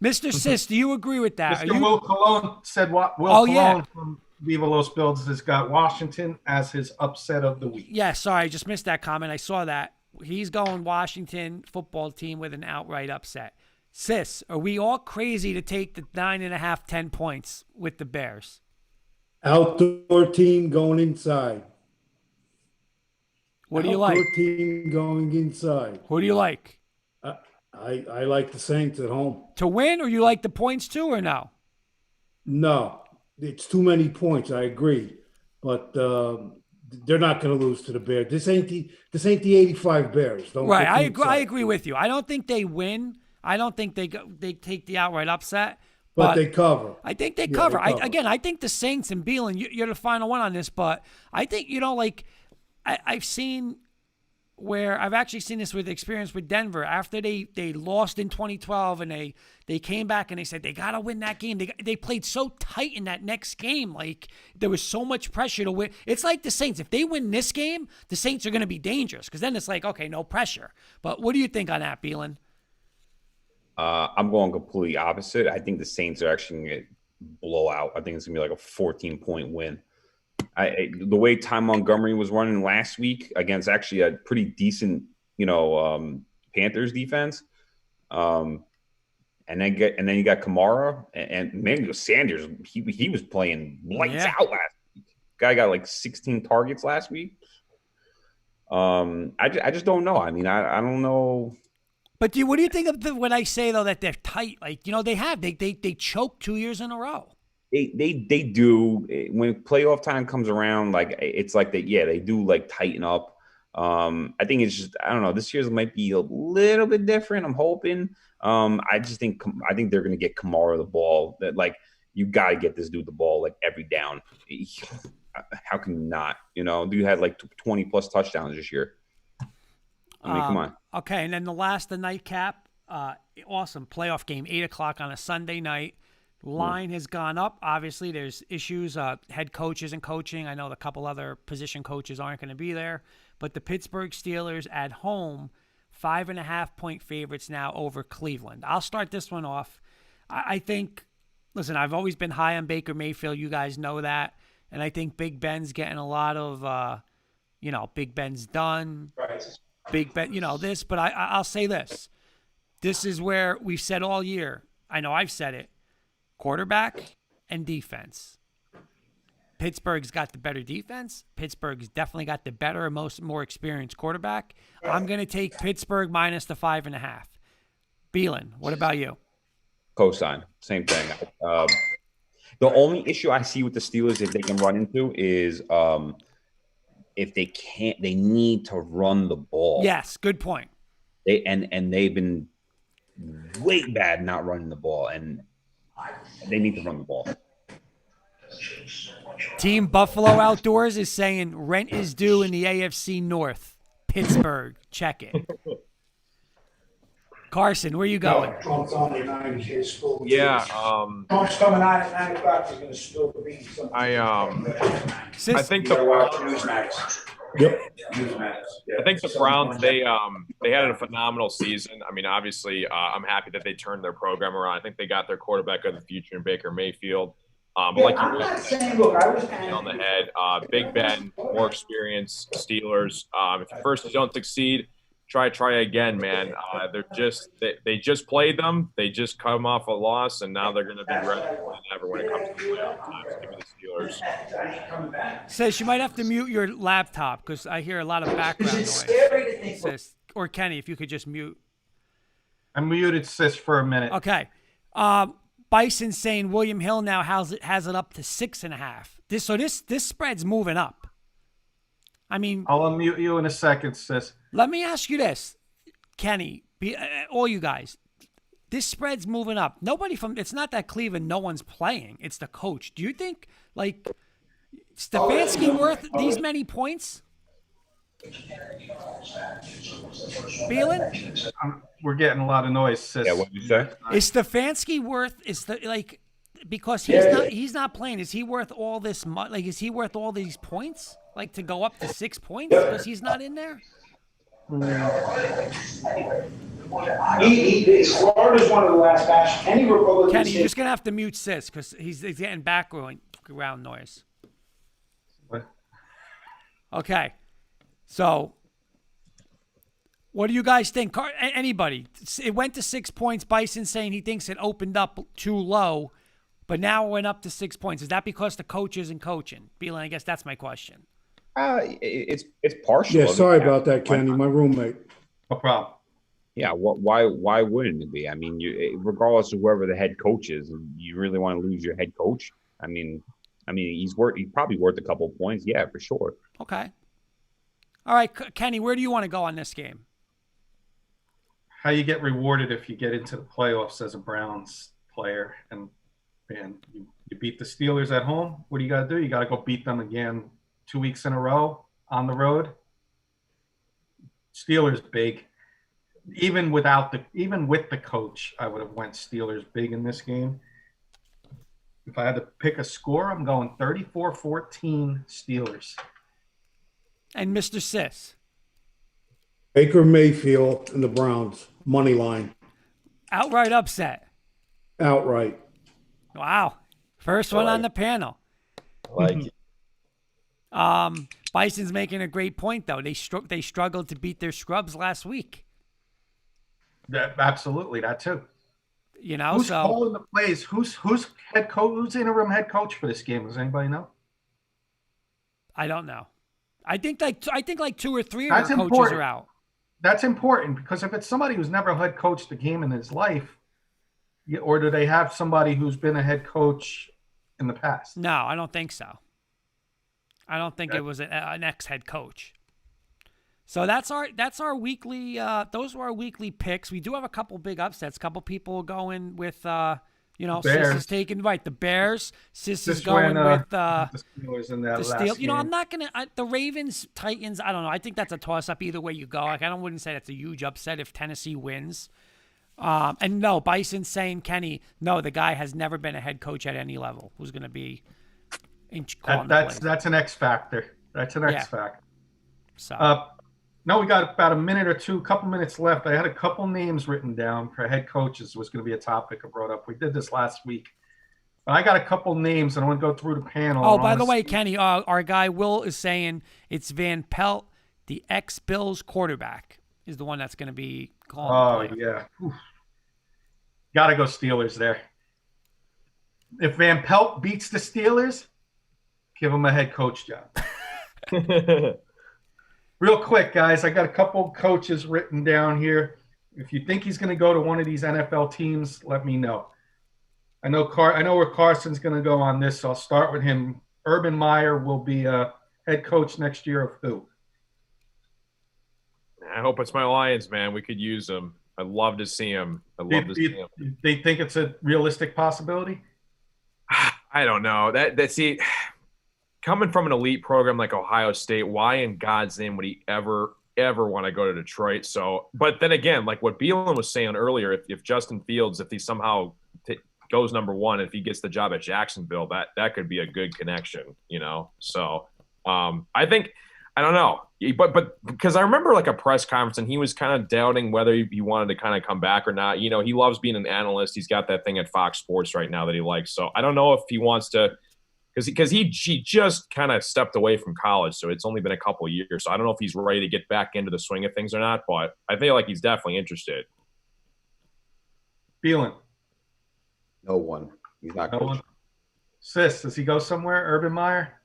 Mr. Sis, do you agree with that? Will Cologne said what? Cologne from Viva Los Bills has got Washington as his upset of the week. Yeah, sorry, I just missed that comment. I saw that. He's going Washington football team with an outright upset. Sis, are we all crazy to take the 9.5, 10 points with the Bears? Outdoor team going inside. What do you like? Outdoor team going inside. Who do you like? I like the Saints at home. To win, or you like the points too, or no? No, it's too many points. I agree, but they're not going to lose to the Bears. This ain't the '85 Bears. Don't right. I agree with you. I don't think they win. I don't think they take the outright upset. But they cover. I think they cover. I think the Saints and Beelan, you're the final one on this, but I think, I've seen where I've actually seen this with experience with Denver. After they lost in 2012 and they came back and they said they got to win that game. They played so tight in that next game. Like there was so much pressure to win. It's like the Saints. If they win this game, the Saints are going to be dangerous because then it's like, okay, no pressure. But what do you think on that, Beelan? I'm going completely opposite. I think the Saints are actually going to blow out. I think it's going to be like a 14-point win. The way Ty Montgomery was running last week against actually a pretty decent, Panthers defense, and then you got Kamara and Emmanuel Sanders. He was playing lights out last week. Guy got like 16 targets last week. I just don't know. I mean, I don't know. But what do you think of when I say though that they're tight? Like they choked 2 years in a row. They do. When playoff time comes around, like it's like they do like tighten up. I think it's just, I don't know, this year's might be a little bit different. I'm hoping. I think they're gonna get Kamara the ball. That like you got to get this dude the ball like every down. How can you not? Dude had like 20 plus touchdowns this year. I mean, come on. Okay, and then the nightcap, awesome playoff game, 8:00 on a Sunday night. Line has gone up. Obviously, there's issues. Head coaches and coaching. I know a couple other position coaches aren't going to be there. But the Pittsburgh Steelers at home, 5.5-point favorites now over Cleveland. I'll start this one off. I think, listen, I've always been high on Baker Mayfield. You guys know that. And I think Big Ben's getting a lot of, Big Ben's done. Big Ben, this. But I'll say this. This is where we've said all year. I know I've said it. Quarterback and defense. Pittsburgh's got the better defense. Pittsburgh's definitely got the better, more experienced quarterback. I'm going to take Pittsburgh minus the 5.5. Beelan, what about you? Cosign, same thing. The only issue I see with the Steelers if they can run into is if they can't, they need to run the ball. Yes, good point. They've been way bad not running the ball, and they need to run the ball. Team Buffalo Outdoors is saying rent is due in the AFC North. Pittsburgh, check it. Carson, where you going? Trump's on the 9 years school. Yeah. Trump's coming on at 9 o'clock. He's going to spill the beans. I think the Browns. Yep. I think the Browns they had a phenomenal season. I mean, obviously, I'm happy that they turned their program around. I think they got their quarterback of the future in Baker Mayfield. But like you really said, on the head, Big Ben, more experienced Steelers. If at first you don't succeed, try again, man. They just played them. They just come off a loss, and now they're going to be ready more than ever when it comes to playoff time. So give me the Steelers. Says you might have to mute your laptop because I hear a lot of background noise. Says, or Kenny, if you could just mute. I muted Sis for a minute. Okay. Bison saying William Hill now has it up to 6.5. This spread's moving up. I mean, I'll unmute you in a second, Sis. Let me ask you this, Kenny, all you guys. This spread's moving up. It's not that Cleveland, no one's playing. It's the coach. Do you think, Stefanski worth these many points? Beelan? We're getting a lot of noise, Sis. Yeah, what did you say? Is Stefanski worth, because he's not playing, is he worth all this money? Is he worth all these points? To go up to 6 points because he's not in there? Florida's one of the last bastions. Any Republican Kenny, you're just going to have to mute Sis because he's getting background noise. What? Okay. So, what do you guys think? Anybody? It went to 6 points. Bison saying he thinks it opened up too low, but now it went up to 6 points. Is that because the coach isn't coaching? Beelan, I guess that's my question. It's partial. Yeah, sorry about that, Kenny, my roommate. No problem. Yeah, why wouldn't it be? I mean, regardless of whoever the head coach is, you really want to lose your head coach? I mean, he's probably worth a couple of points. Yeah, for sure. Okay. All right, Kenny, where do you want to go on this game? How you get rewarded if you get into the playoffs as a Browns player, and you beat the Steelers at home. What do you got to do? You got to go beat them again 2 weeks in a row on the road. Steelers big. Even with the coach, I would have went Steelers big in this game. If I had to pick a score, I'm going 34-14 Steelers. And Mr. Sis. Baker Mayfield and the Browns, money line. Outright upset. Outright. Wow. First one on the panel. Like it. Bison's making a great point, though. They struggled to beat their scrubs last week. Absolutely, that too. Who's so calling the plays? Who's head coach? Who's interim head coach for this game? Does anybody know? I don't know. I think 2 or 3 of That's their coaches important. are out. That's important because if it's somebody who's never head coached a game in his life, or do they have somebody who's been a head coach in the past? No, I don't think so. I don't think it was an ex-head coach. So that's our weekly. Those were our weekly picks. We do have a couple big upsets. A couple people going with Sis is taking the Bears. Sis is going with the Steelers in that the last Steelers. game. I'm not gonna the Ravens, Titans. I don't know. I think that's a toss-up either way you go. I wouldn't say that's a huge upset if Tennessee wins. And no, Bison's saying, Kenny, no, the guy has never been a head coach at any level who's going to be calling the plays. That's an X factor. That's an Yeah. X factor. So No, we got about a minute or two, couple minutes left. I had a couple names written down for head coaches. Was going to be a topic I brought up. We did this last week. But I got a couple names, and I want to go through the panel. Oh, by the way, Kenny, our guy Will is saying it's Van Pelt, the ex-Bills quarterback, is the one that's going to be calling the play. Yeah. Got to go Steelers there. If Van Pelt beats the Steelers, give him a head coach job. Real quick, guys, I got a couple coaches written down here. If you think he's going to go to one of these NFL teams, let me know. I know where Carson's going to go on this, so I'll start with him. Urban Meyer will be a head coach next year of who? I hope it's my Lions, man. We could use him. I'd love to see him. They think it's a realistic possibility? I don't know. See, coming from an elite program like Ohio State, why in God's name would he ever want to go to Detroit? So, but then again, like what Beelan was saying earlier, if Justin Fields, if he somehow goes number one, if he gets the job at Jacksonville, that could be a good connection, you know? So I think, I don't know, but because I remember like a press conference and he was kind of doubting whether he wanted to kind of come back or not. You know, he loves being an analyst. He's got that thing at Fox Sports right now that he likes. So I don't know if he wants to, because he just kind of stepped away from college. So it's only been a couple of years. So I don't know if he's ready to get back into the swing of things or not, but I feel like he's definitely interested. Beelan. No one. He's not coaching. Sis, does he go somewhere? Urban Meyer?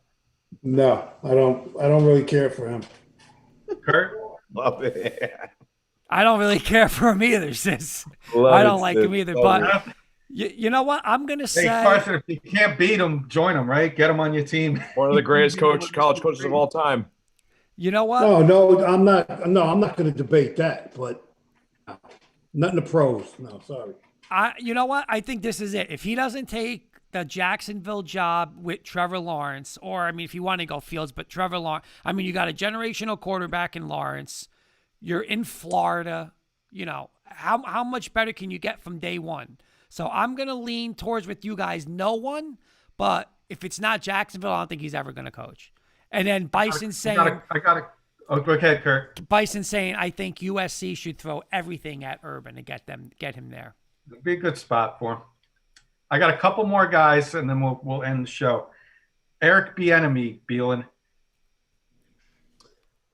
No, I don't really care for him. Kurt? Love it. I don't really care for him either, sis. Love I don't it, like sis. him either. Love But you know what? I'm going to say. Hey, Carson, if you can't beat him, join him, right? Get him on your team. One of the greatest college coaches of all time. You know what? No, I'm not. No, I'm not going to debate that. But nothing to pros. No, sorry. You know what? I think this is it. If he doesn't take the Jacksonville job with Trevor Lawrence, or I mean, if you want to go Fields, but Trevor Lawrence, I mean, you got a generational quarterback in Lawrence. You're in Florida. You know, how much better can you get from day one? So I'm going to lean towards with you guys, no one. But if it's not Jacksonville, I don't think he's ever going to coach. And then Bison saying, Oh, go ahead, Kurt. Bison saying, I think USC should throw everything at Urban to get him there. It'd be a good spot for him. I got a couple more guys, and then we'll end the show. Eric Bieniemy, Beelan.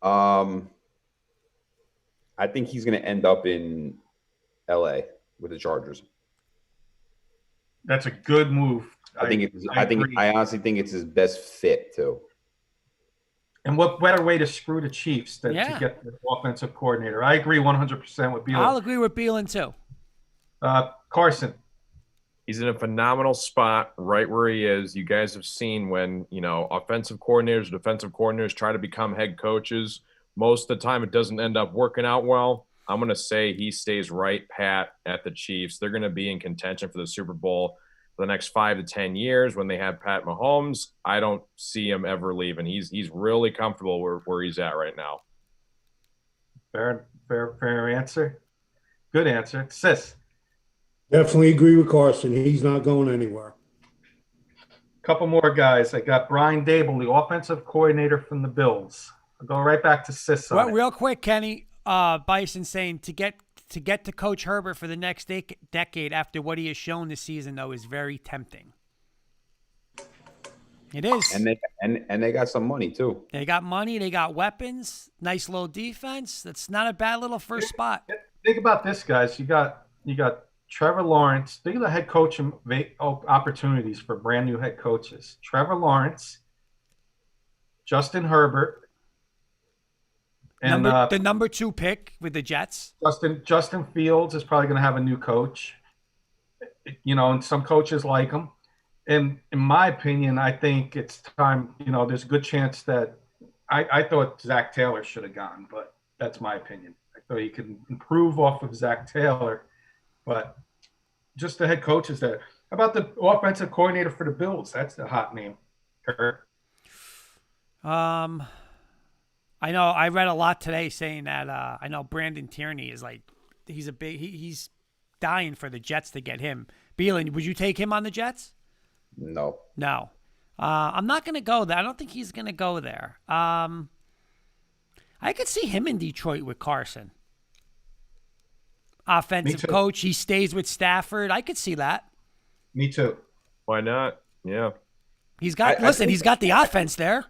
I think he's going to end up in LA with the Chargers. That's a good move. I honestly think it's his best fit too. And what better way to screw the Chiefs than to get the offensive coordinator? I agree 100% with Beelan. I'll agree with Beelan too. Carson. He's in a phenomenal spot right where he is. You guys have seen when, offensive coordinators, defensive coordinators try to become head coaches. Most of the time it doesn't end up working out well. I'm going to say he stays right pat at the Chiefs. They're going to be in contention for the Super Bowl for the next 5 to 10 years when they have Pat Mahomes. I don't see him ever leaving. He's really comfortable where he's at right now. Fair answer. Good answer. Sis. Definitely agree with Carson. He's not going anywhere. Couple more guys. I got Brian Dable, the offensive coordinator from the Bills. I'll go right back to Sis. Well, real quick, Kenny, Bison saying to get to Coach Herbert for the next decade after what he has shown this season, though, is very tempting. It is. And they got some money too. They got money. They got weapons. Nice little defense. That's not a bad little first spot. Think about this, guys. You got Trevor Lawrence. Think of the head coach opportunities for brand new head coaches. Trevor Lawrence, Justin Herbert, and the number 2 pick with the Jets. Justin Fields is probably going to have a new coach. And some coaches like him. And in my opinion, I think it's time. There's a good chance that I thought Zach Taylor should have gone, but that's my opinion. I thought he could improve off of Zach Taylor. But just the head coach is there. How about the offensive coordinator for the Bills? That's the hot name, Kurt. I know I read a lot today saying that I know Brandon Tierney is like he's dying for the Jets to get him. Beelan, would you take him on the Jets? No. No. I'm not going to go there. I don't think he's going to go there. I could see him in Detroit with Carson. Offensive coach. He stays with Stafford. I could see that. Me too. Why not? Yeah. He's got he's got the offense there.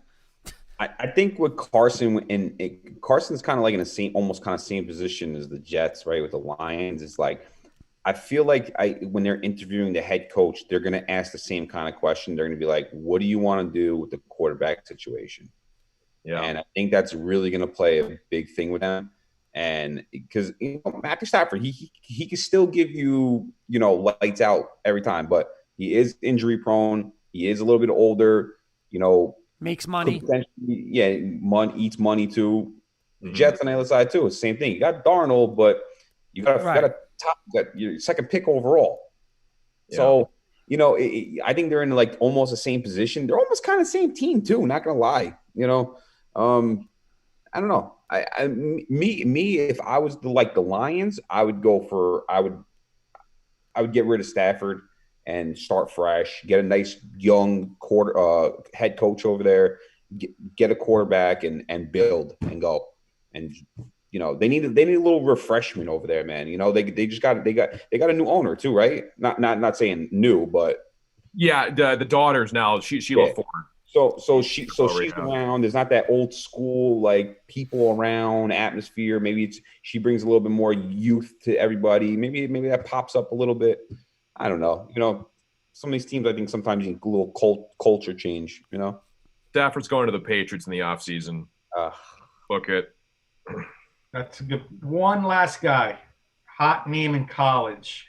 I think with Carson, Carson's kind of like in the same, almost kind of same position as the Jets, right? With the Lions, it's like I feel like when they're interviewing the head coach, they're going to ask the same kind of question. They're going to be like, "What do you want to do with the quarterback situation?" Yeah. And I think that's really going to play a big thing with them. And because Matthew Stafford, he can still give you lights out every time, but he is injury prone. He is a little bit older. Makes money. Yeah, eats money too. The Jets on the other side too. It's the same thing. You got Darnold, but you got your second pick overall. Yeah. So I think they're in like almost the same position. They're almost kind of the same team too. Not gonna lie. I don't know. If I was the Lions, I would get rid of Stafford and start fresh, get a nice young head coach over there, get a quarterback and build and go. And they need a little refreshment over there, man. They got a new owner too, right? Not saying new, but yeah, the daughter's now Sheila Ford. So she's around. There's not that old school like people around atmosphere. Maybe she brings a little bit more youth to everybody. Maybe that pops up a little bit. I don't know. Some of these teams, I think sometimes you need a little culture change. Stafford's going to the Patriots in the offseason. Book it. That's a good. One last guy, hot name in college.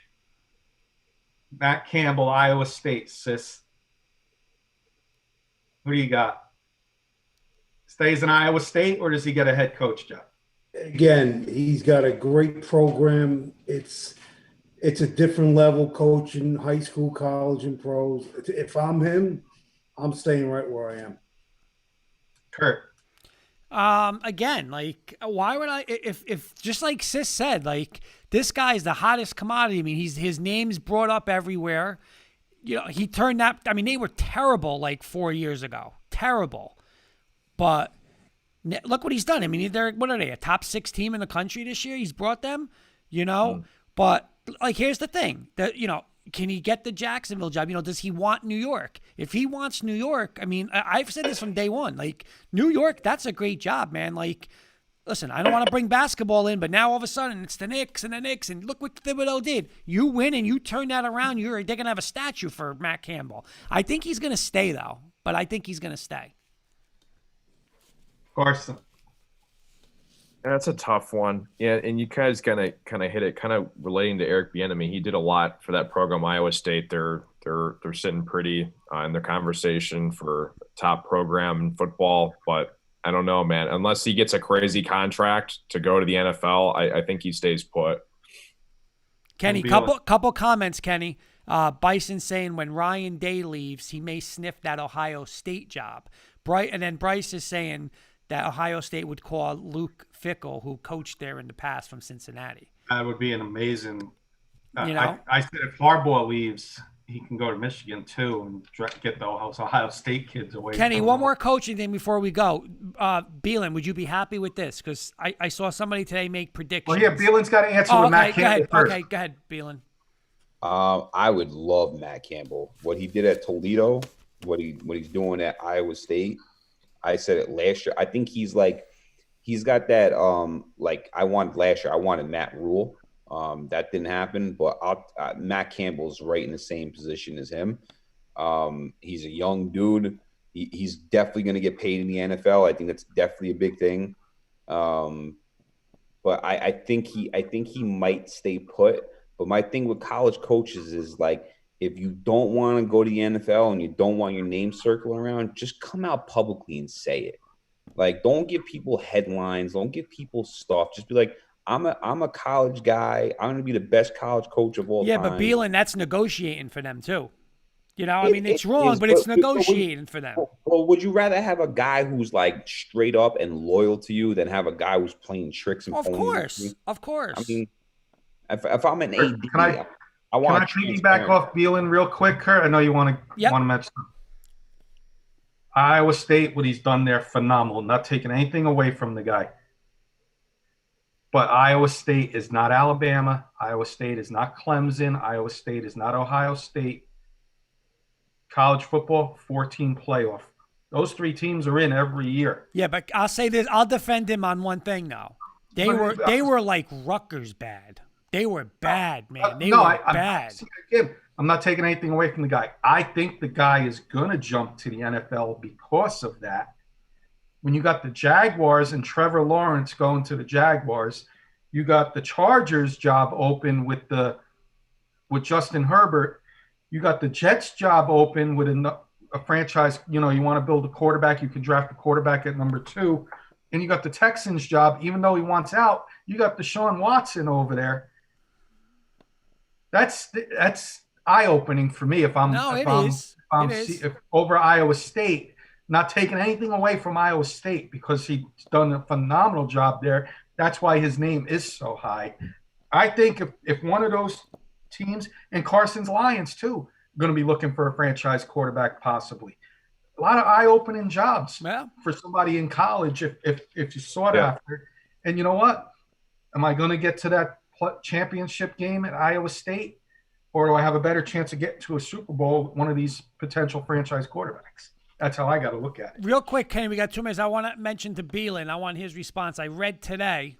Matt Campbell, Iowa State, sis. Who do you got? Stays in Iowa State, or does he get a head coach job? Again, he's got a great program. It's a different level coaching, high school, college, and pros. If I'm him, I'm staying right where I am. Kurt. Again, like, why would I? If just like Sis said, like, this guy's the hottest commodity. I mean, his name's brought up everywhere. He turned that. I mean, they were terrible like 4 years ago. Terrible. But look what he's done. I mean, what are they? A top 6 team in the country this year? He's brought them, But like, here's the thing that, can he get the Jacksonville job? Does he want New York? If he wants New York, I mean, I've said this from day one. Like, New York, that's a great job, man. Like, listen, I don't want to bring basketball in, but now all of a sudden it's the Knicks, and look what Thibodeau did. You win and you turn that around. They're going to have a statue for Matt Campbell. I think he's going to stay, though. But I think he's going to stay. Carson. That's a tough one. Yeah, and you guys kind of hit it, kind of relating to Eric Bieniemy. He did a lot for that program, Iowa State. They're sitting pretty in their conversation for top program in football, but I don't know, man. Unless he gets a crazy contract to go to the NFL, I think he stays put. Kenny, couple comments, Kenny. Bison saying when Ryan Day leaves, he may sniff that Ohio State job. And then Bryce is saying that Ohio State would call Luke Fickell, who coached there in the past from Cincinnati. That would be an amazing. I said if Harbaugh leaves, he can go to Michigan too and get the Ohio State kids away. Kenny, one more coaching thing before we go. Beelan, would you be happy with this? Because I saw somebody today make predictions. Well, yeah, Beelan's got to answer with Matt Campbell first. Okay, go ahead, Beelan. I would love Matt Campbell. What he did at Toledo, what he's doing at Iowa State. I said it last year. I think he's got that I wanted Matt Rule. That didn't happen, but Matt Campbell's right in the same position as him. He's a young dude. He's definitely going to get paid in the NFL. I think that's definitely a big thing. But I think he might stay put. But my thing with college coaches is like, if you don't want to go to the NFL and you don't want your name circling around, just come out publicly and say it. Like, don't give people headlines. Don't give people stuff. Just be like, I'm a college guy. I'm going to be the best college coach of all time. Yeah, but Beelan, that's negotiating for them too. It's wrong, but it's negotiating for them. Well, would you rather have a guy who's like straight up and loyal to you than have a guy who's playing tricks and Of course. I mean, If I'm an AD, Can I want piggyback off Beelan real quick, Kurt? I know you want to mention Iowa State. What he's done there, phenomenal. Not taking anything away from the guy. But Iowa State is not Alabama. Iowa State is not Clemson. Iowa State is not Ohio State. College football, 14 playoff. Those 3 teams are in every year. Yeah, but I'll say this. I'll defend him on one thing, though. They were like Rutgers bad. They were bad, man. They were bad. I'm not taking anything away from the guy. I think the guy is going to jump to the NFL because of that. When you got the Jaguars and Trevor Lawrence going to the Jaguars, you got the Chargers job open with Justin Herbert. You got the Jets job open with a franchise. You want to build a quarterback. You can draft a quarterback at number 2. And you got the Texans job, even though he wants out. You got Deshaun Watson over there. That's eye-opening for me if over Iowa State. Not taking anything away from Iowa State because he's done a phenomenal job there. That's why his name is so high. I think if one of those teams, and Carson's Lions too, going to be looking for a franchise quarterback possibly. A lot of eye-opening jobs for somebody in college if you sought after. And you know what? Am I going to get to that championship game at Iowa State? Or do I have a better chance of getting to a Super Bowl with one of these potential franchise quarterbacks? That's how I got to look at it. Real quick, Kenny, we got 2 minutes. I want to mention to Beelan. I want his response. I read today.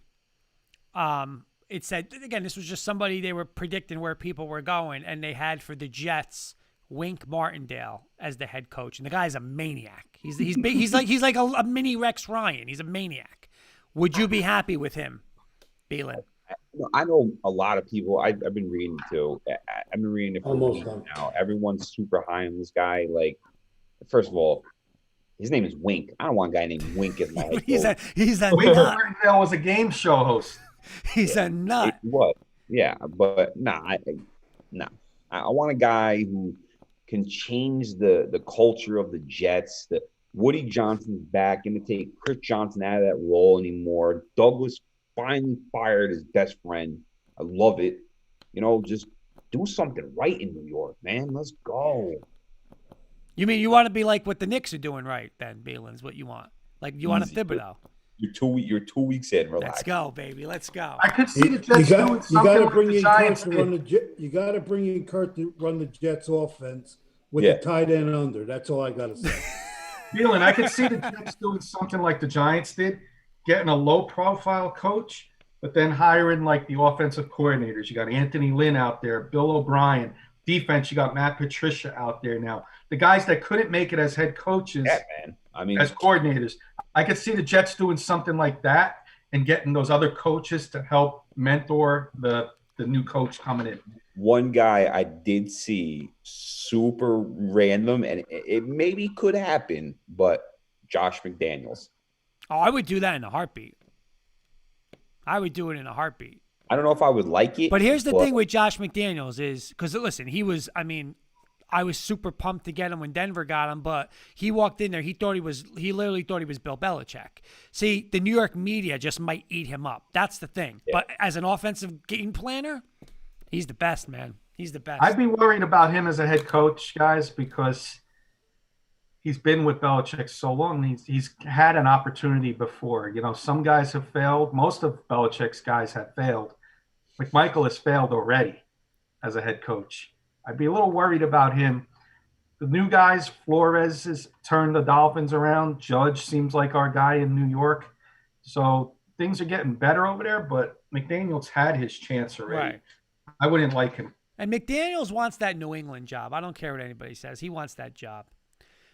It said, again, this was just somebody they were predicting where people were going, and they had for the Jets Wink Martindale as the head coach, and the guy's a maniac. He's big. He's like a mini Rex Ryan. He's a maniac. Would you be happy with him, Beelan? I know a lot of people. I've been reading too. I've been reading it for Almost weeks now. Everyone's super high on this guy. Like, first of all, his name is Wink. I don't want a guy named Wink as my head coach. He's a Wink nut. Martindale was a game show host. He's a nut. What? Yeah, but I want a guy who can change the culture of the Jets. That Woody Johnson's back, going to take Chris Johnson out of that role anymore. Douglas finally fired his best friend. I love it. Just do something right in New York, man. Let's go. You mean you want to be like what the Knicks are doing right then, Beelan, is what you want. Like you want a Thibodeau. You're 2 weeks in. Relax. Let's go, baby. Let's go. I could see the Jets doing something with the Giants. You got to bring in Kurt to run the Jets offense with the tight end under. That's all I got to say. Beelan, I could see the Jets doing something like the Giants did, getting a low-profile coach, but then hiring like the offensive coordinators. You got Anthony Lynn out there, Bill O'Brien. Defense, you got Matt Patricia out there now. The guys that couldn't make it as head coaches, as coordinators. I could see the Jets doing something like that and getting those other coaches to help mentor the new coach coming in. One guy I did see super random, and it maybe could happen, but Josh McDaniels. Oh, I would do that in a heartbeat. I would do it in a heartbeat. I don't know if I would like it. But here's the thing with Josh McDaniels is, because listen, I was super pumped to get him when Denver got him, but he walked in there, he literally thought he was Bill Belichick. See, the New York media just might eat him up. That's the thing. Yeah. But as an offensive game planner, he's the best, man. He's the best. I'd be worried about him as a head coach, guys, because he's been with Belichick so long. He's had an opportunity before. Some guys have failed. Most of Belichick's guys have failed. McMichael has failed already as a head coach. I'd be a little worried about him. The new guys, Flores has turned the Dolphins around. Judge seems like our guy in New York. So things are getting better over there, but McDaniels had his chance already. Right. I wouldn't like him. And McDaniels wants that New England job. I don't care what anybody says. He wants that job.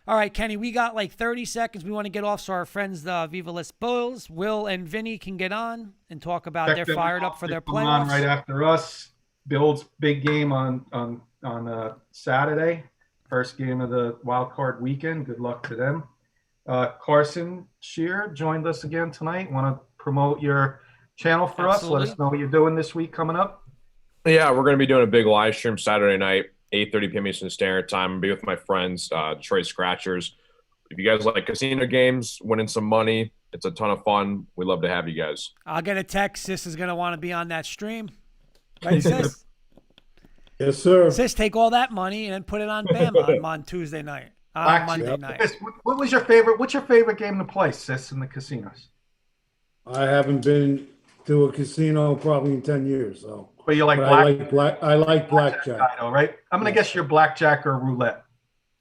All right, Kenny, we got like 30 seconds. We want to get off so our friends, the Viva Las Bulls, Will and Vinny can get on and talk about they're fired up for their playoffs. On right after us. Bills big game on Saturday, first game of the wild card weekend. Good luck to them. Carson Shear joined us again tonight. Want to promote your channel for us? Let us know what you're doing this week coming up. Yeah, we're going to be doing a big live stream Saturday night, 8:30 p.m. Eastern Standard Time. I'll be with my friends, Detroit Scratchers. If you guys like casino games, winning some money, it's a ton of fun. We'd love to have you guys. I'll get a text. Sis is going to want to be on that stream. Right, sis? Yes, sir. Sis, take all that money and then put it on Bama on Tuesday night. On Monday night. Sis, what was your favorite? What's your favorite game to play, sis, in the casinos? I haven't been to a casino probably in 10 years, so. But you like But black? I like blackjack. I know, right? I'm gonna guess you're blackjack or roulette.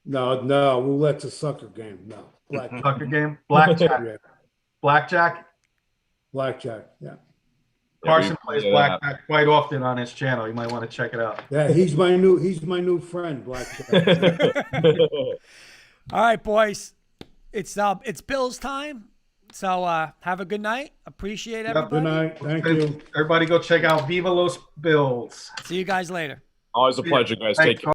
No, roulette's a sucker game. No, blackjack. Sucker game, blackjack, Yeah, blackjack. blackjack. Yeah, Carson plays blackjack quite often on his channel. You might want to check it out. yeah. He's my new friend, blackjack. All right, boys. It's Bill's time. So have a good night. Appreciate everybody. Good night. Thank you. Everybody go check out Viva Los Bills. See you guys later. Always a pleasure, guys. Thanks, Take care.